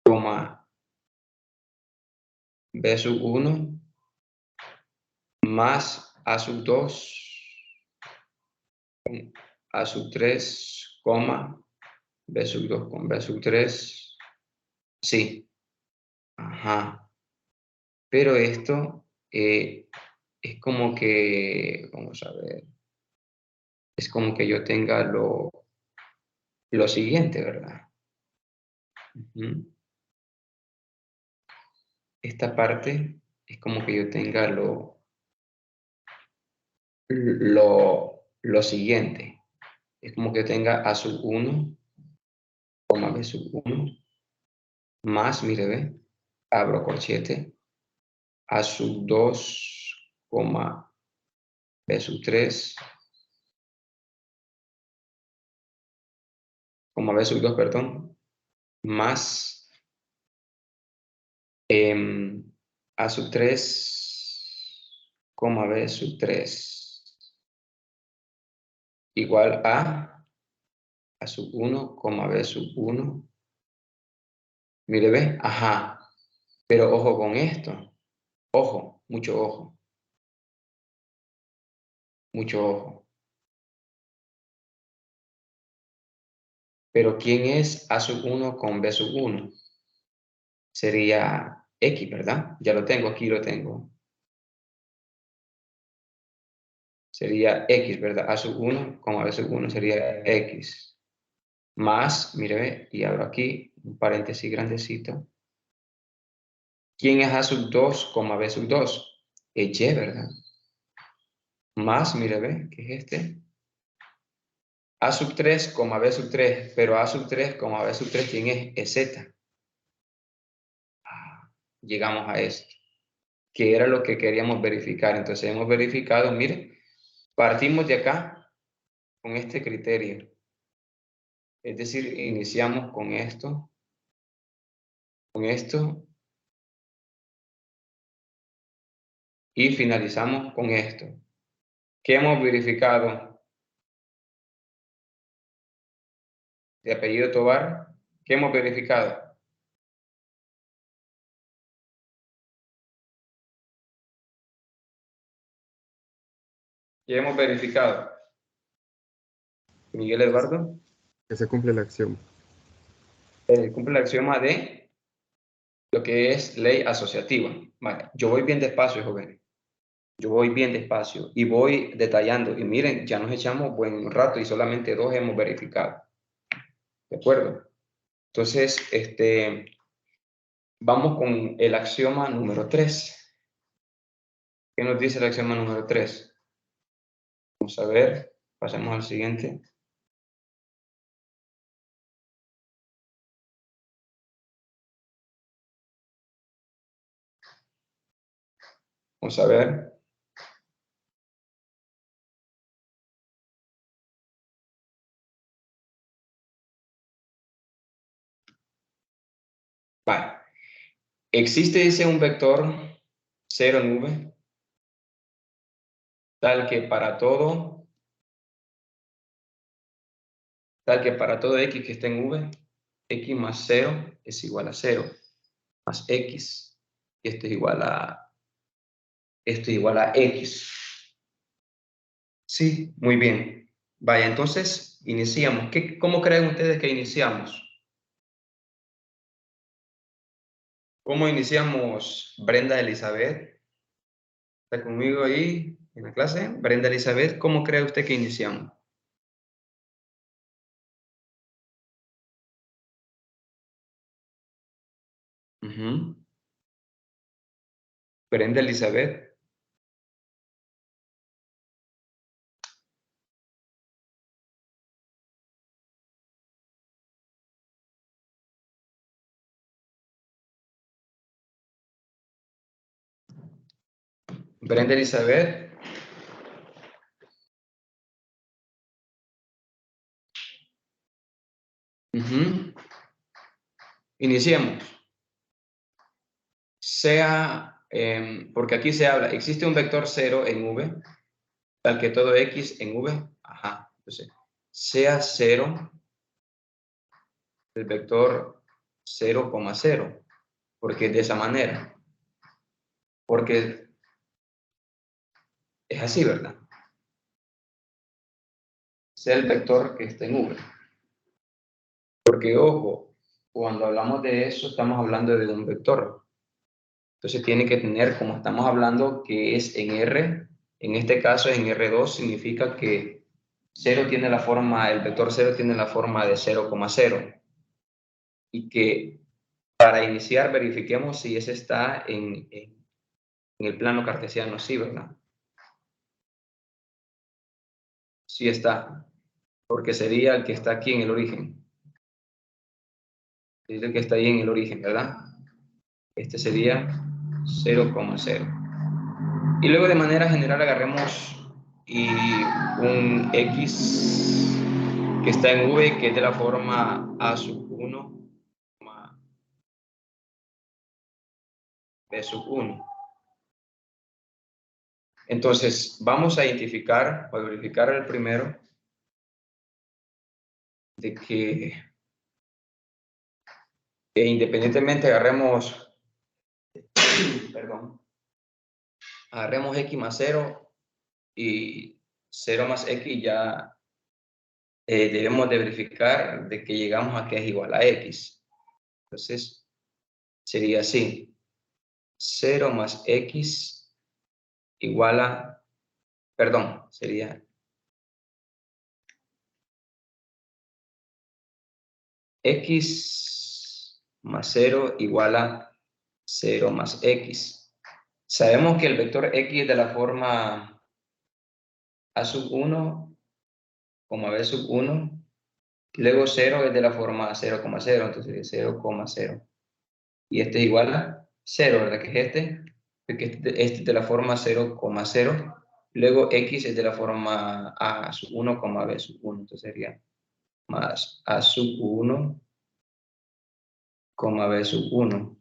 S1: coma B sub 1 más A sub 2 A sub 3 coma B sub 2 con B sub 3. Sí. Ajá. Pero esto es como que, vamos a ver, es como que yo tenga lo siguiente, ¿verdad? Esta parte es como que yo tenga lo siguiente. Es como que yo tenga A sub 1, coma B sub 1, más, mire, ve, abro corchete, A sub 2, coma B sub 3, coma B sub 2, perdón, más A sub 3, coma B sub 3, igual A sub 1, coma B sub 1. Mire, ve, ajá, pero ojo con esto, ojo, mucho ojo, mucho ojo. Pero ¿quién es A sub 1 con B sub 1? Sería X, ¿verdad? Ya lo tengo, aquí lo tengo. Sería X, ¿verdad? A sub 1, B sub 1 sería X. Más, mire, ve, y abro aquí un paréntesis grandecito. ¿Quién es A sub 2, B sub 2? Es Y, ¿verdad? Más, mire, ve, ¿qué es este? A sub 3, B sub 3, pero A sub 3, B sub 3, ¿quién es? Es Z. Llegamos a esto, que era lo que queríamos verificar. Entonces hemos verificado, mire, partimos de acá con este criterio. Es decir, iniciamos con esto, y finalizamos con esto. ¿Qué hemos verificado? De apellido Tobar, ¿qué hemos verificado? ¿Qué hemos verificado? Miguel Eduardo.
S2: Que se cumple la acción.
S1: Cumple el axioma de lo que es ley asociativa. Vale, yo voy bien despacio, jóvenes. Yo voy bien despacio y voy detallando. Y miren, ya nos echamos buen rato y solamente 2 hemos verificado. ¿De acuerdo? Entonces, vamos con el axioma número 3. ¿Qué nos dice el axioma número 3? Vamos a ver, pasemos al siguiente. Vamos a ver. Vale. Existe, dice, un vector 0 en V, tal que para todo x que esté en V, x más 0 es igual a 0, más x. Y esto es igual a x. Sí, muy bien. Vaya, entonces iniciamos. ¿Cómo creen ustedes que iniciamos? ¿Cómo iniciamos, Brenda Elizabeth? ¿Está conmigo ahí en la clase? Brenda Elizabeth, ¿cómo cree usted que iniciamos? Brenda Elizabeth. Brenda Elizabeth. Iniciemos. Porque aquí se habla, existe un vector 0 en V, tal que todo x en V, entonces, sea 0 el vector 0,0, porque de esa manera, porque es así, ¿verdad? Sea el vector que esté en V. Porque, ojo, cuando hablamos de eso, estamos hablando de un vector. Entonces tiene que tener, como estamos hablando, que es en R, en este caso en R2, significa que 0 tiene la forma, el vector 0 tiene la forma de 0,0. Y que para iniciar verifiquemos si ese está en el plano cartesiano, sí, ¿verdad? Sí está, porque sería el que está aquí en el origen. Es el que está ahí en el origen, ¿verdad? Este sería 0,0. Y luego de manera general agarremos un x que está en V, que es de la forma a sub 1, b sub 1. Entonces, vamos a identificar o a verificar el primero de que independientemente agarremos x más 0 y 0 más x, ya debemos de verificar de que llegamos a que es igual a x. Entonces, sería así. 0 más x igual a, sería x más 0 igual a 0 más x. Sabemos que el vector x es de la forma a sub 1, b sub 1, y luego 0 es de la forma 0,0, entonces es 0,0. Y este es igual a 0, ¿verdad? Que es porque este es de la forma 0,0. Luego x es de la forma a sub 1, b sub 1, entonces sería más a sub 1, b sub 1.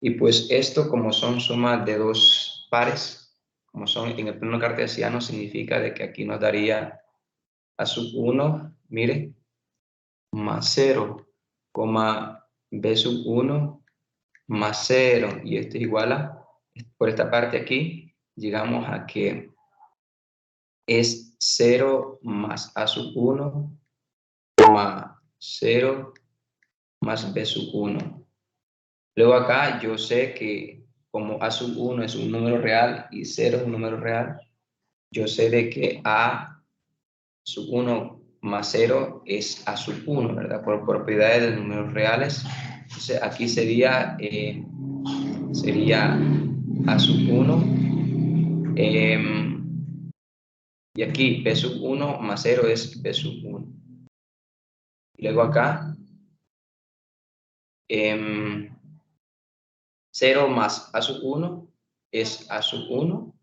S1: Y pues esto, como son sumas de dos pares, como son en el plano cartesiano, significa de que aquí nos daría a sub 1, mire, más 0, b sub 1 más 0, y esto es igual a, por esta parte aquí, llegamos a que es 0 más a sub 1, 0 más b sub 1. Luego acá yo sé que como A sub 1 es un número real y 0 es un número real, yo sé de que A sub 1 más 0 es A sub 1, ¿verdad? Por propiedades de números reales. Entonces, aquí sería A sub 1. Y aquí B sub 1 más 0 es B sub 1. Y luego acá, 0 más A sub 1 es A sub 1.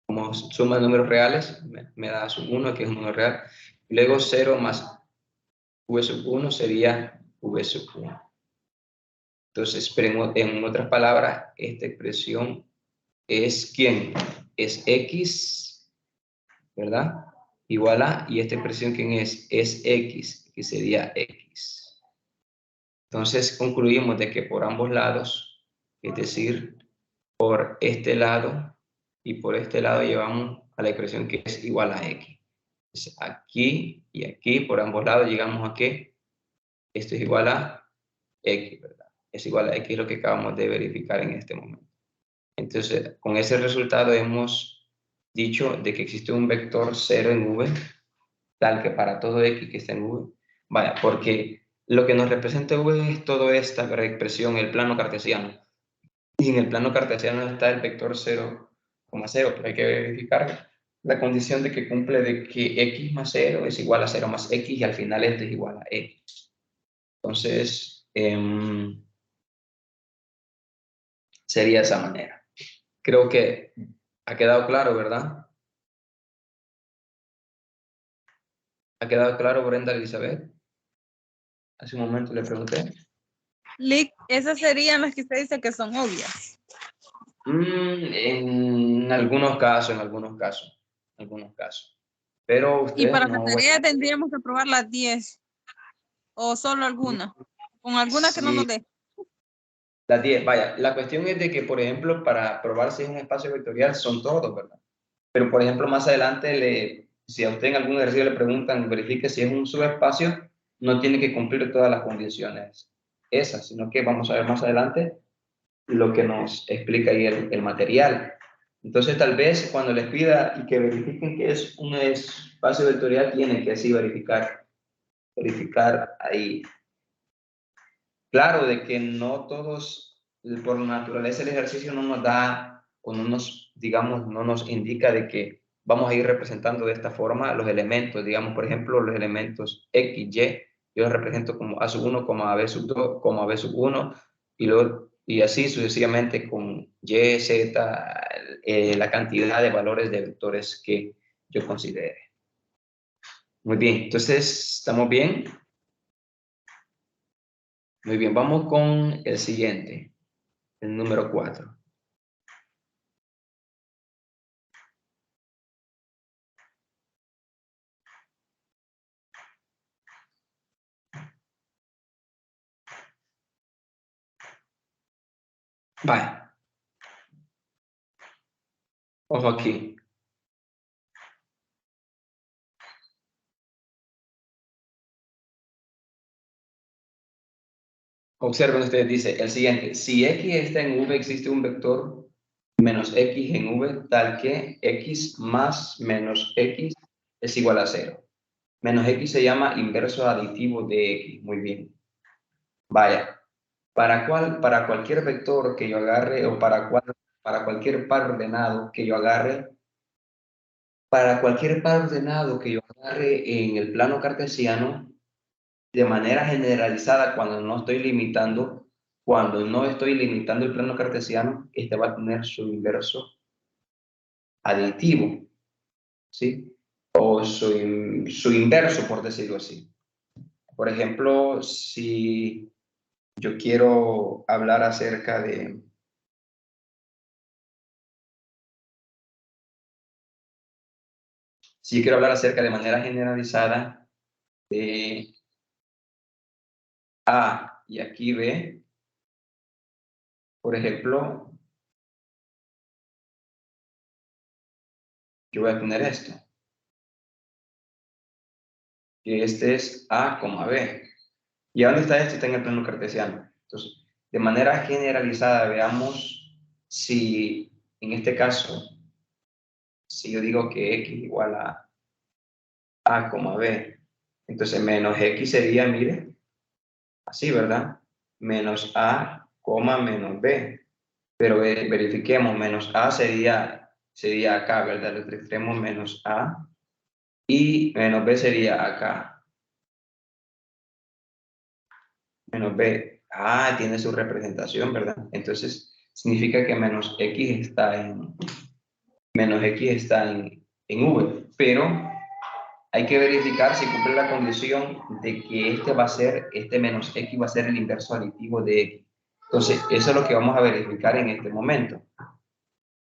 S1: Como suma de números reales, me da A sub 1, que es un número real. Y luego 0 más V sub 1 sería V sub 1. Entonces, pero en otras palabras, esta expresión es ¿quién? Es X, ¿verdad? Igual a, y esta expresión ¿quién es? Es X, que sería X. Entonces, concluimos de que por ambos lados, es decir, por este lado y por este lado, llevamos a la expresión que es igual a X. Entonces, aquí y aquí, por ambos lados, llegamos a que esto es igual a X, ¿verdad? Es igual a X, lo que acabamos de verificar en este momento. Entonces, con ese resultado hemos dicho de que existe un vector 0 en V, tal que para todo X que está en V, vaya, porque lo que nos representa V es toda esta expresión, el plano cartesiano. Y en el plano cartesiano está el vector 0,0, pero hay que verificar la condición de que cumple de que X más 0 es igual a 0 más X y al final este es igual a X. Entonces, sería de esa manera. Creo que ha quedado claro, ¿verdad? ¿Ha quedado claro, Brenda Elizabeth? Hace un momento le pregunté.
S3: Lick, esas serían las que usted dice que son obvias.
S1: En algunos casos, Pero
S3: Y
S1: ustedes
S3: para la
S1: no...
S3: tarea tendríamos que probar las 10 o solo alguna. Con alguna que no nos
S1: Sí,
S3: dé.
S1: las 10, vaya, la cuestión es de que, por ejemplo, para probar si es un espacio vectorial son todos, ¿verdad? Pero, por ejemplo, más adelante, si a usted en algún ejercicio le preguntan, verifique si es un subespacio, no tiene que cumplir todas las condiciones esas, sino que vamos a ver más adelante lo que nos explica ahí el material. Entonces, tal vez cuando les pida y que verifiquen que es un espacio vectorial, tienen que así verificar ahí. Claro, de que no todos, por naturaleza el ejercicio no nos da, o no nos, digamos, no nos indica de que vamos a ir representando de esta forma los elementos, digamos, por ejemplo, los elementos X, Y, yo los represento como A sub 1, como AB sub 2, como AB sub 1, y así sucesivamente con Y, Z, la cantidad de valores de vectores que yo considere. Muy bien, entonces, ¿estamos bien? Muy bien, vamos con el siguiente, el número 4. Vale, ojo aquí. Observen ustedes, dice el siguiente. Si X está en V, existe un vector menos X en V, tal que X más menos X es igual a 0. Menos X se llama inverso aditivo de X. Muy bien. Vaya. Para cualquier vector que yo agarre o para cualquier par ordenado que yo agarre, en el plano cartesiano, de manera generalizada, cuando no estoy limitando el plano cartesiano, este va a tener su inverso aditivo, ¿sí? O su inverso, por decirlo así. Por ejemplo, si yo quiero hablar acerca de... Si yo quiero hablar acerca de manera generalizada de A y aquí B, por ejemplo, yo voy a tener esto. Que este es A, B. ¿Y a dónde está esto? Está en el plano cartesiano. Entonces, de manera generalizada, veamos si en este caso, si yo digo que x igual a, b, entonces menos x sería, mire, así, ¿verdad? Menos a, menos b. Pero verifiquemos, menos a sería acá, ¿verdad? El otro extremo menos a y menos b sería acá. Menos b, tiene su representación, ¿verdad? Entonces significa que menos x está en v, pero hay que verificar si cumple la condición de que este menos x va a ser el inverso aditivo de x. Entonces, eso es lo que vamos a verificar en este momento.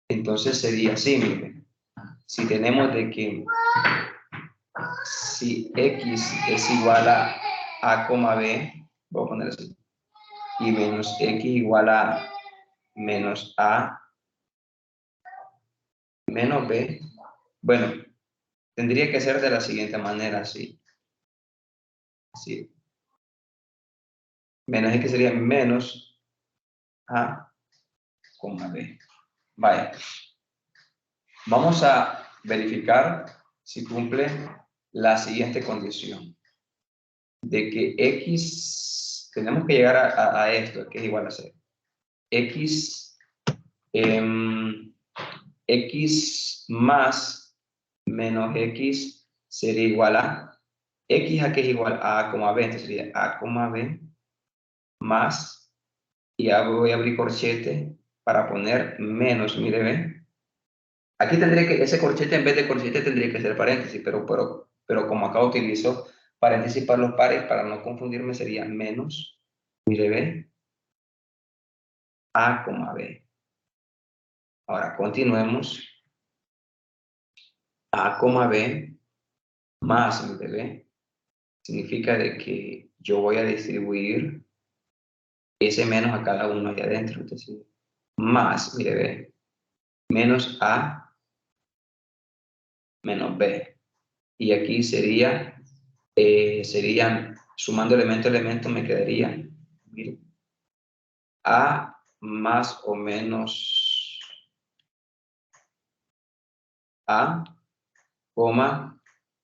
S1: Entonces sería así, miren. Si tenemos de que si x es igual a, b, voy a poner así, y menos x igual a menos a menos b, bueno, tendría que ser de la siguiente manera, así. Menos x sería menos a, b. Vaya. Vamos a verificar si cumple la siguiente condición. De que x, tenemos que llegar a esto, que es igual a 0. X, x más menos x sería igual a x a que es igual a b, entonces sería a, b más, y ya voy a abrir corchete para poner menos, mire, b. Aquí tendría que, ese corchete en vez de corchete tendría que ser paréntesis, pero como acá utilizo paréntesis para los pares, para no confundirme sería menos, mire, b, a, b. Ahora continuemos. A, b más, mire, b, significa de que yo voy a distribuir ese menos a cada uno allá adentro. Entonces, más, mire, b, menos a menos b. Y aquí serían, sumando elemento a elemento, me quedaría, mire, a más o menos a,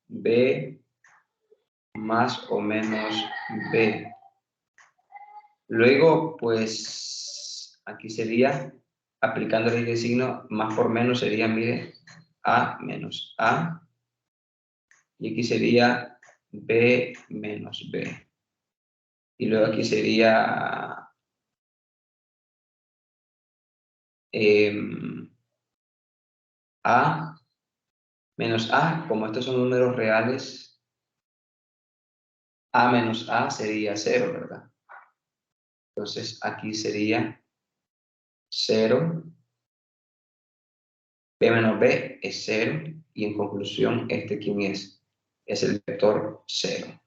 S1: b más o menos b. Luego, pues, aquí sería, aplicando el signo, más por menos sería, mire, a menos a. Y aquí sería b menos b. Y luego aquí sería a menos a, como estos son números reales, a menos a sería 0, ¿verdad? Entonces aquí sería 0, b menos b es 0, y en conclusión, ¿quién es? Es el vector 0.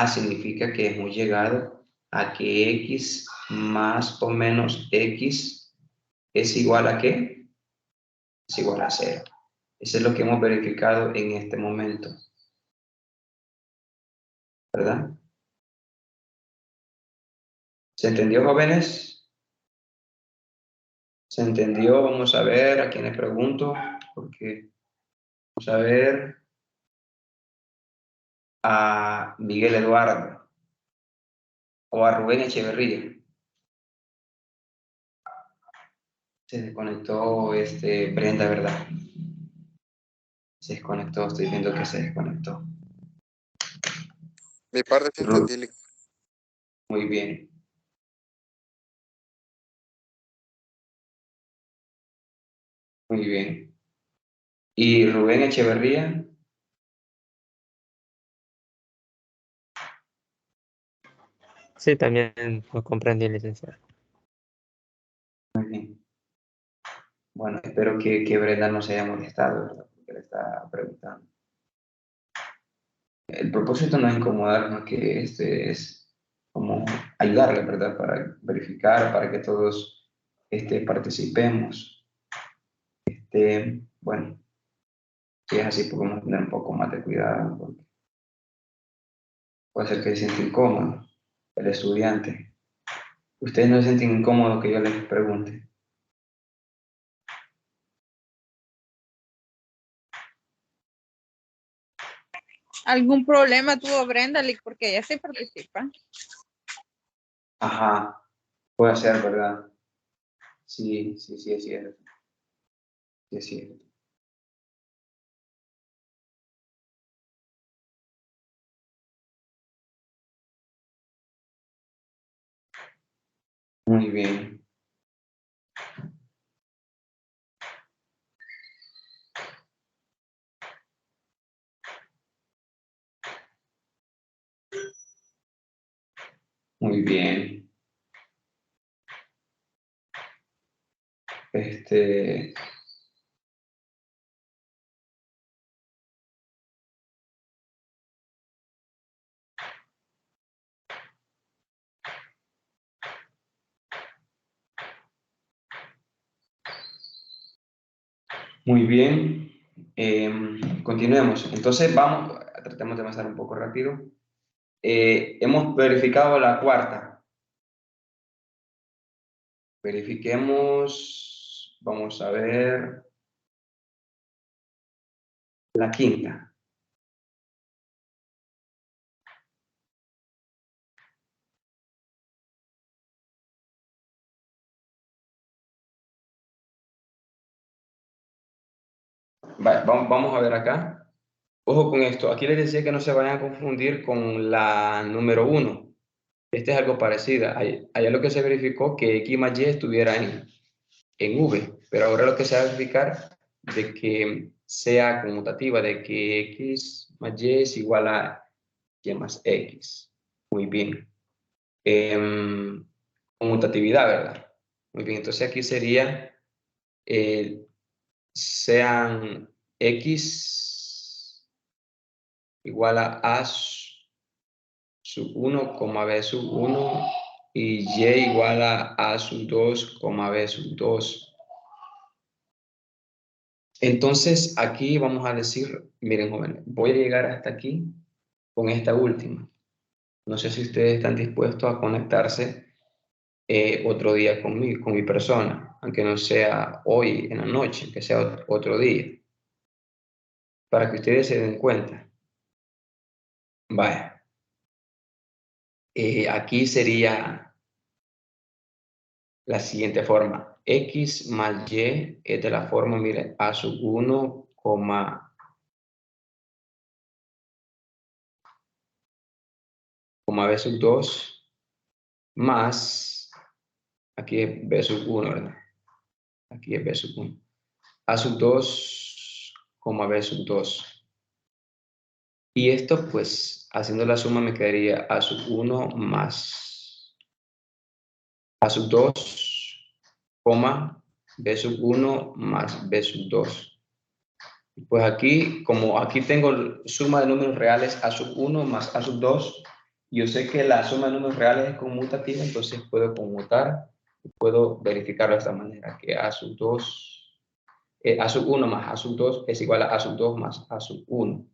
S1: Significa que hemos llegado a que x más o menos x es igual a ¿qué? Es igual a 0. Eso es lo que hemos verificado en este momento, ¿verdad? ¿Se entendió, jóvenes? ¿Se entendió? Vamos a ver a quién les pregunto, porque vamos a ver a Miguel Eduardo o a Rubén Echeverría. Se desconectó Brenda, ¿verdad? Se desconectó, estoy viendo que se desconectó.
S2: Mi parte sí entendí.
S1: Muy bien. Muy bien. ¿Y Rubén Echeverría?
S4: Sí, también lo comprendí, licenciado.
S1: Muy bien. Bueno, espero que Brenda no se haya molestado, ¿verdad? Porque le está preguntando. El propósito no es incomodar, más que es como ayudarle, ¿verdad? Para verificar, para que todos participemos. Bueno, si es así, podemos tener un poco más de cuidado, porque puede ser que se sienta incómodo el estudiante. ¿Ustedes no se sienten incómodos que yo les pregunte?
S3: ¿Algún problema tuvo Brenda, Lick? Porque ella sí participa.
S1: Ajá, puede ser, ¿verdad? Sí, sí, sí, es cierto. Sí, es cierto. Muy bien. Muy bien. Muy bien. Continuemos. Entonces vamos, tratemos de avanzar un poco rápido. Hemos verificado la cuarta. Verifiquemos, vamos a ver, la quinta. Vamos a ver acá. Ojo con esto. Aquí les decía que no se vayan a confundir con la número 1. Este es algo parecido. Allá lo que se verificó que X más Y estuviera en V, pero ahora lo que se va a verificar de que sea conmutativa, de que X más Y es igual a Y más X. Muy bien. Conmutatividad, ¿verdad? Muy bien, entonces aquí sería, sean X igual a sub 1, B sub 1 y Y igual a sub 2, B sub 2. Entonces, aquí vamos a decir, miren, jóvenes, voy a llegar hasta aquí con esta última. No sé si ustedes están dispuestos a conectarse otro día conmigo, con mi persona, aunque no sea hoy en la noche, que sea otro día, para que ustedes se den cuenta. Vaya. Aquí sería la siguiente forma. X más Y es de la forma, miren, A sub 1, B sub 2, más, aquí es B sub 1, ¿verdad? Aquí es B sub 1. A sub 2, B sub 2. Y esto, pues, haciendo la suma me quedaría A sub 1 más A sub 2, B sub 1 más B sub 2. Pues aquí, como aquí tengo suma de números reales A sub 1 más A sub 2, yo sé que la suma de números reales es conmutativa, entonces puedo conmutar y puedo verificarlo de esta manera, que A sub 2, A sub 1 más A sub 2 es igual a A sub 2 más A sub 1.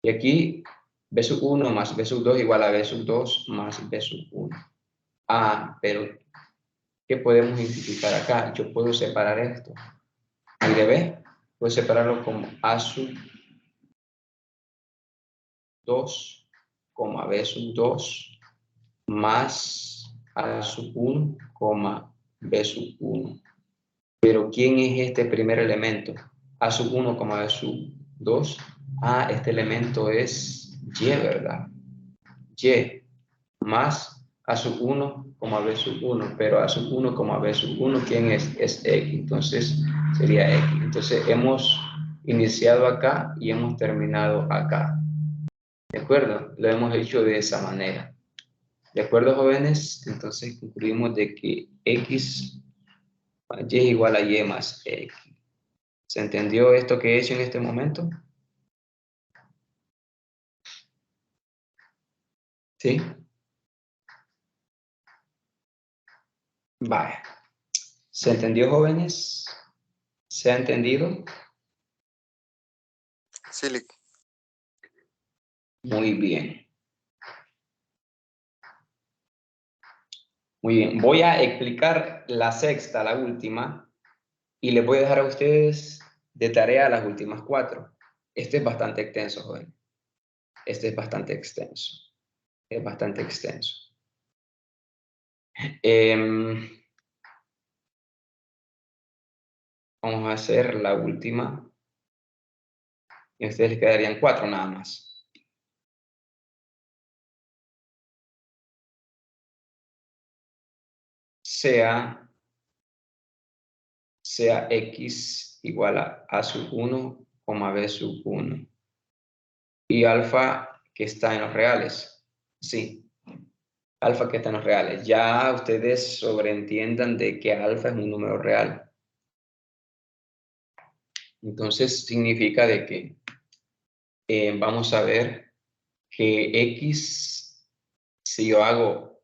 S1: Y aquí B sub 1 más B sub 2 igual a B sub 2 más B sub 1. Ah, pero ¿qué podemos identificar acá? Yo puedo separar esto. Mire, ¿ve? Puedo separarlo como A sub 2, B sub 2 más A sub 1, B sub 1. Pero ¿quién es este primer elemento? A sub 1, B sub 2. Ah, este elemento es Y, ¿verdad? Y más A sub 1, B sub 1. Pero A sub 1, B sub 1, ¿quién es? Es X. Entonces sería X. Entonces hemos iniciado acá y hemos terminado acá. ¿De acuerdo? Lo hemos hecho de esa manera. ¿De acuerdo, jóvenes? Entonces concluimos de que X más Y es igual a Y más X. ¿Se entendió esto que he hecho en este momento? ¿Sí? Vale. ¿Se entendió, jóvenes? ¿Se ha entendido?
S2: Sí, Lick.
S1: Muy bien. Muy bien. Voy a explicar la sexta, la última, y les voy a dejar a ustedes de tarea las últimas 4. Este es bastante extenso, jóvenes. Este es bastante extenso. Es bastante extenso. Vamos a hacer la última. Y a ustedes les quedarían 4 nada más. Sea x igual a a sub 1, b sub 1. Y alfa que está en los reales. Sí, alfa que está en los reales. Ya ustedes sobreentiendan de que alfa es un número real. Entonces significa de que vamos a ver que x, si yo hago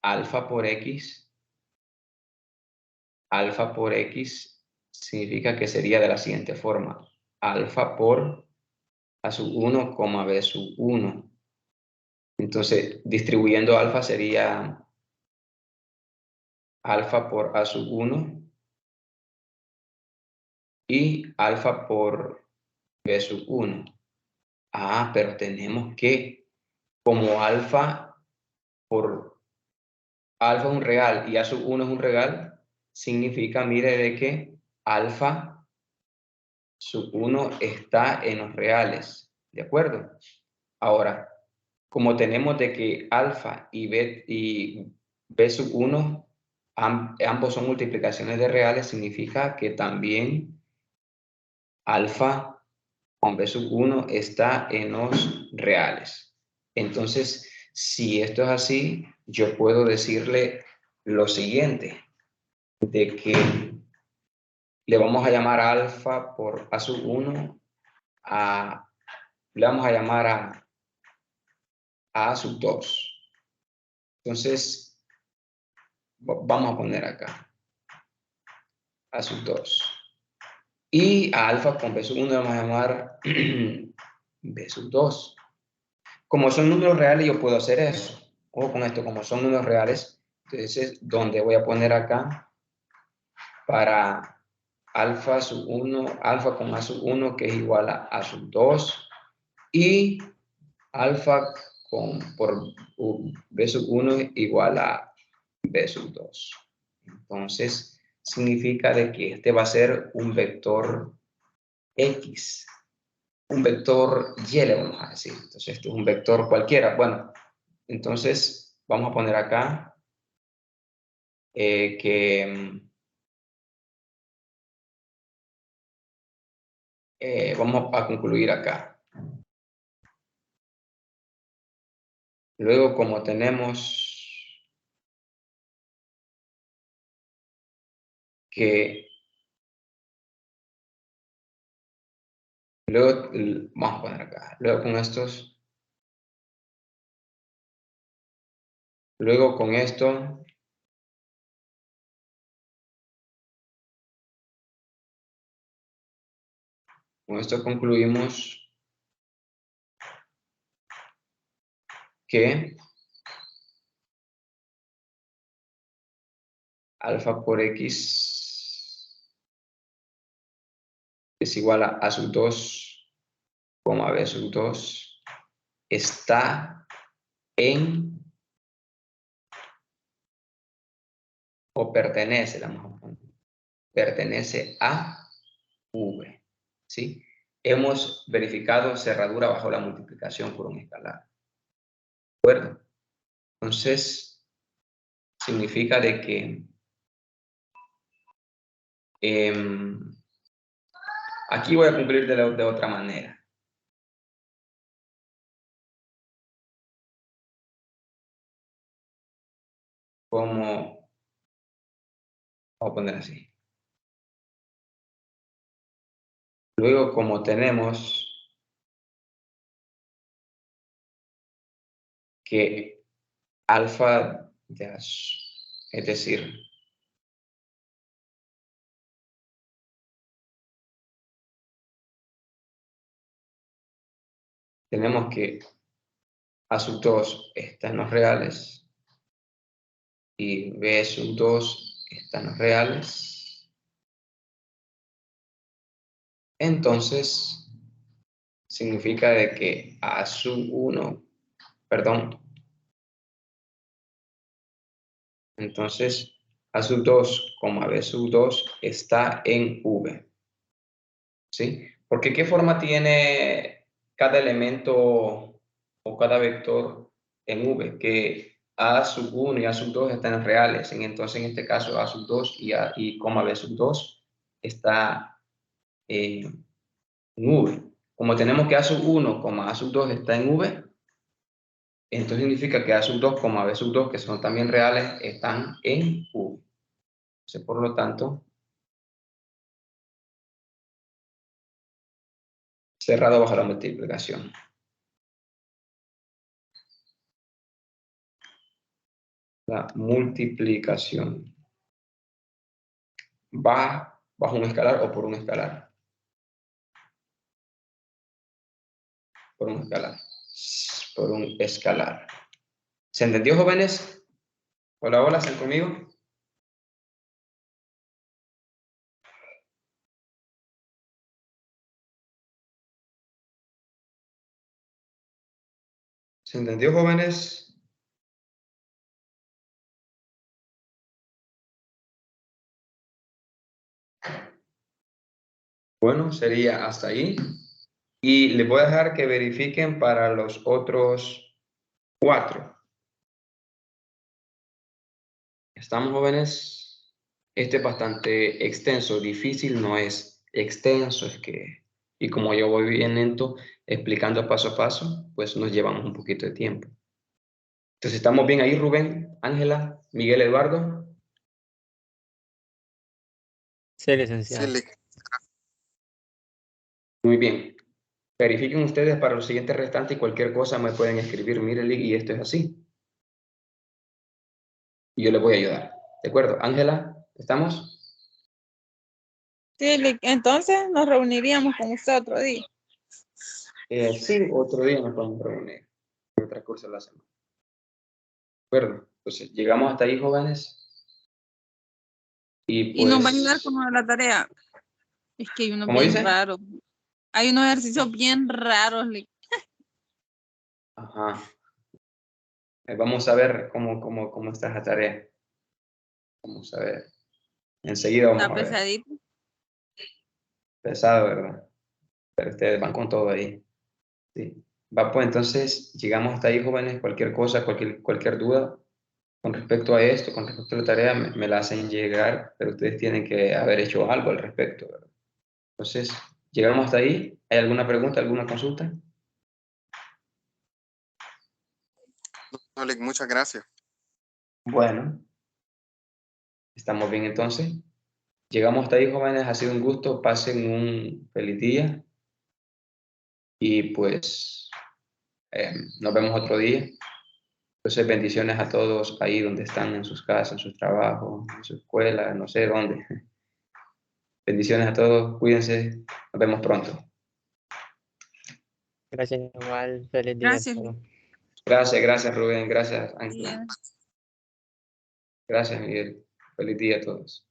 S1: alfa por x significa que sería de la siguiente forma. Alfa por a sub 1, b sub 1. Entonces, distribuyendo alfa sería alfa por a sub 1 y alfa por b sub 1. Ah, pero tenemos que, como alfa es un real y a sub 1 es un real, significa, mire, de que alfa sub 1 está en los reales, ¿de acuerdo? Ahora, como tenemos de que alfa y b sub 1, ambos son multiplicaciones de reales, significa que también alfa con b sub 1 está en los reales. Entonces, si esto es así, yo puedo decirle lo siguiente, de que le vamos a llamar a alfa por a sub 1, le vamos a llamar a sub 2. Entonces, vamos a poner acá a sub 2. Y a alfa con b sub 1 le vamos a llamar b sub 2. Como son números reales, yo puedo hacer eso. Ojo con esto, como son números reales, entonces, donde voy a poner acá para alfa sub 1, alfa con a sub 1, que es igual a sub 2, y alfa por b sub 1 igual a b sub 2. Entonces, significa de que este va a ser un vector X. Un vector Y le vamos a decir. Entonces, este es un vector cualquiera. Bueno, entonces vamos a poner acá vamos a concluir acá. Luego, como tenemos que luego vamos a poner acá. Luego con estos. Luego con esto. Con esto concluimos que alfa por x es igual a a sub 2, b sub 2 está en o pertenece, pertenece a V, ¿sí? Hemos verificado cerradura bajo la multiplicación por un escalar. ¿De acuerdo? Entonces, significa de que aquí voy a cumplir de otra manera. Como, vamos a poner así. Luego, como tenemos que alfa, es decir, tenemos que a sub 2 está en los reales y b sub 2 está en los reales. Entonces, significa de que A sub 1, perdón. Entonces, A sub 2, B sub 2 está en V. ¿Sí? Porque ¿qué forma tiene cada elemento o cada vector en V? Que A sub 1 y A sub 2 están reales. Entonces, en este caso, A sub 2 y B sub 2 está en V. Como tenemos que A sub 1, A sub 2 está en V, entonces significa que A sub 2, B sub 2, que son también reales, están en V. Entonces, por lo tanto, cerrado bajo la multiplicación. La multiplicación va bajo un escalar o por un escalar. Por un escalar. Por un escalar. ¿Se entendió, jóvenes? Hola, hola, ¿están conmigo? ¿Se entendió, jóvenes? Bueno, sería hasta ahí. Y les voy a dejar que verifiquen para los otros 4. ¿Estamos, jóvenes? Este es bastante extenso, difícil no es, extenso es que, y como yo voy bien lento explicando paso a paso, pues nos llevamos un poquito de tiempo. Entonces, ¿estamos bien ahí, Rubén, Ángela, Miguel, Eduardo?
S4: Sí, licenciado.
S1: Muy bien. Verifiquen ustedes para los siguientes restantes y cualquier cosa me pueden escribir, mire, y esto es así. Y yo les voy a ayudar. ¿De acuerdo? Ángela, ¿estamos?
S3: Sí, entonces nos reuniríamos con usted otro día.
S1: Sí, otro día nos podemos reunir. En otra curso de la semana. ¿De acuerdo? Entonces, llegamos hasta ahí, jóvenes. Y pues...
S3: Y nos va a ayudar con la tarea. Es que hay unos
S1: ¿Cómo
S3: bien
S1: dice?
S3: raros. Hay unos ejercicios bien raros.
S1: Ajá. Vamos a ver cómo está esa tarea. Vamos a ver. Enseguida vamos
S3: Está
S1: a ver.
S3: pesadito.
S1: Pesado, ¿verdad? Pero ustedes van con todo ahí. Sí. Va, pues entonces llegamos hasta ahí, jóvenes. Cualquier cosa, cualquier duda con respecto a esto, con respecto a la tarea, me la hacen llegar, pero ustedes tienen que haber hecho algo al respecto, ¿verdad? Entonces, llegamos hasta ahí. ¿Hay alguna pregunta, alguna consulta?
S2: Muchas gracias.
S1: Bueno, estamos bien entonces. Llegamos hasta ahí, jóvenes. Ha sido un gusto. Pasen un feliz día. Y pues nos vemos otro día. Entonces, bendiciones a todos ahí donde están, en sus casas, en sus trabajos, en su escuela, no sé dónde. Bendiciones a todos. Cuídense. Nos vemos pronto.
S4: Gracias igual. Feliz día a
S3: Gracias.
S4: todos.
S1: Gracias Rubén. Gracias Ángela.
S3: Bien.
S1: Gracias Miguel. Feliz día a todos.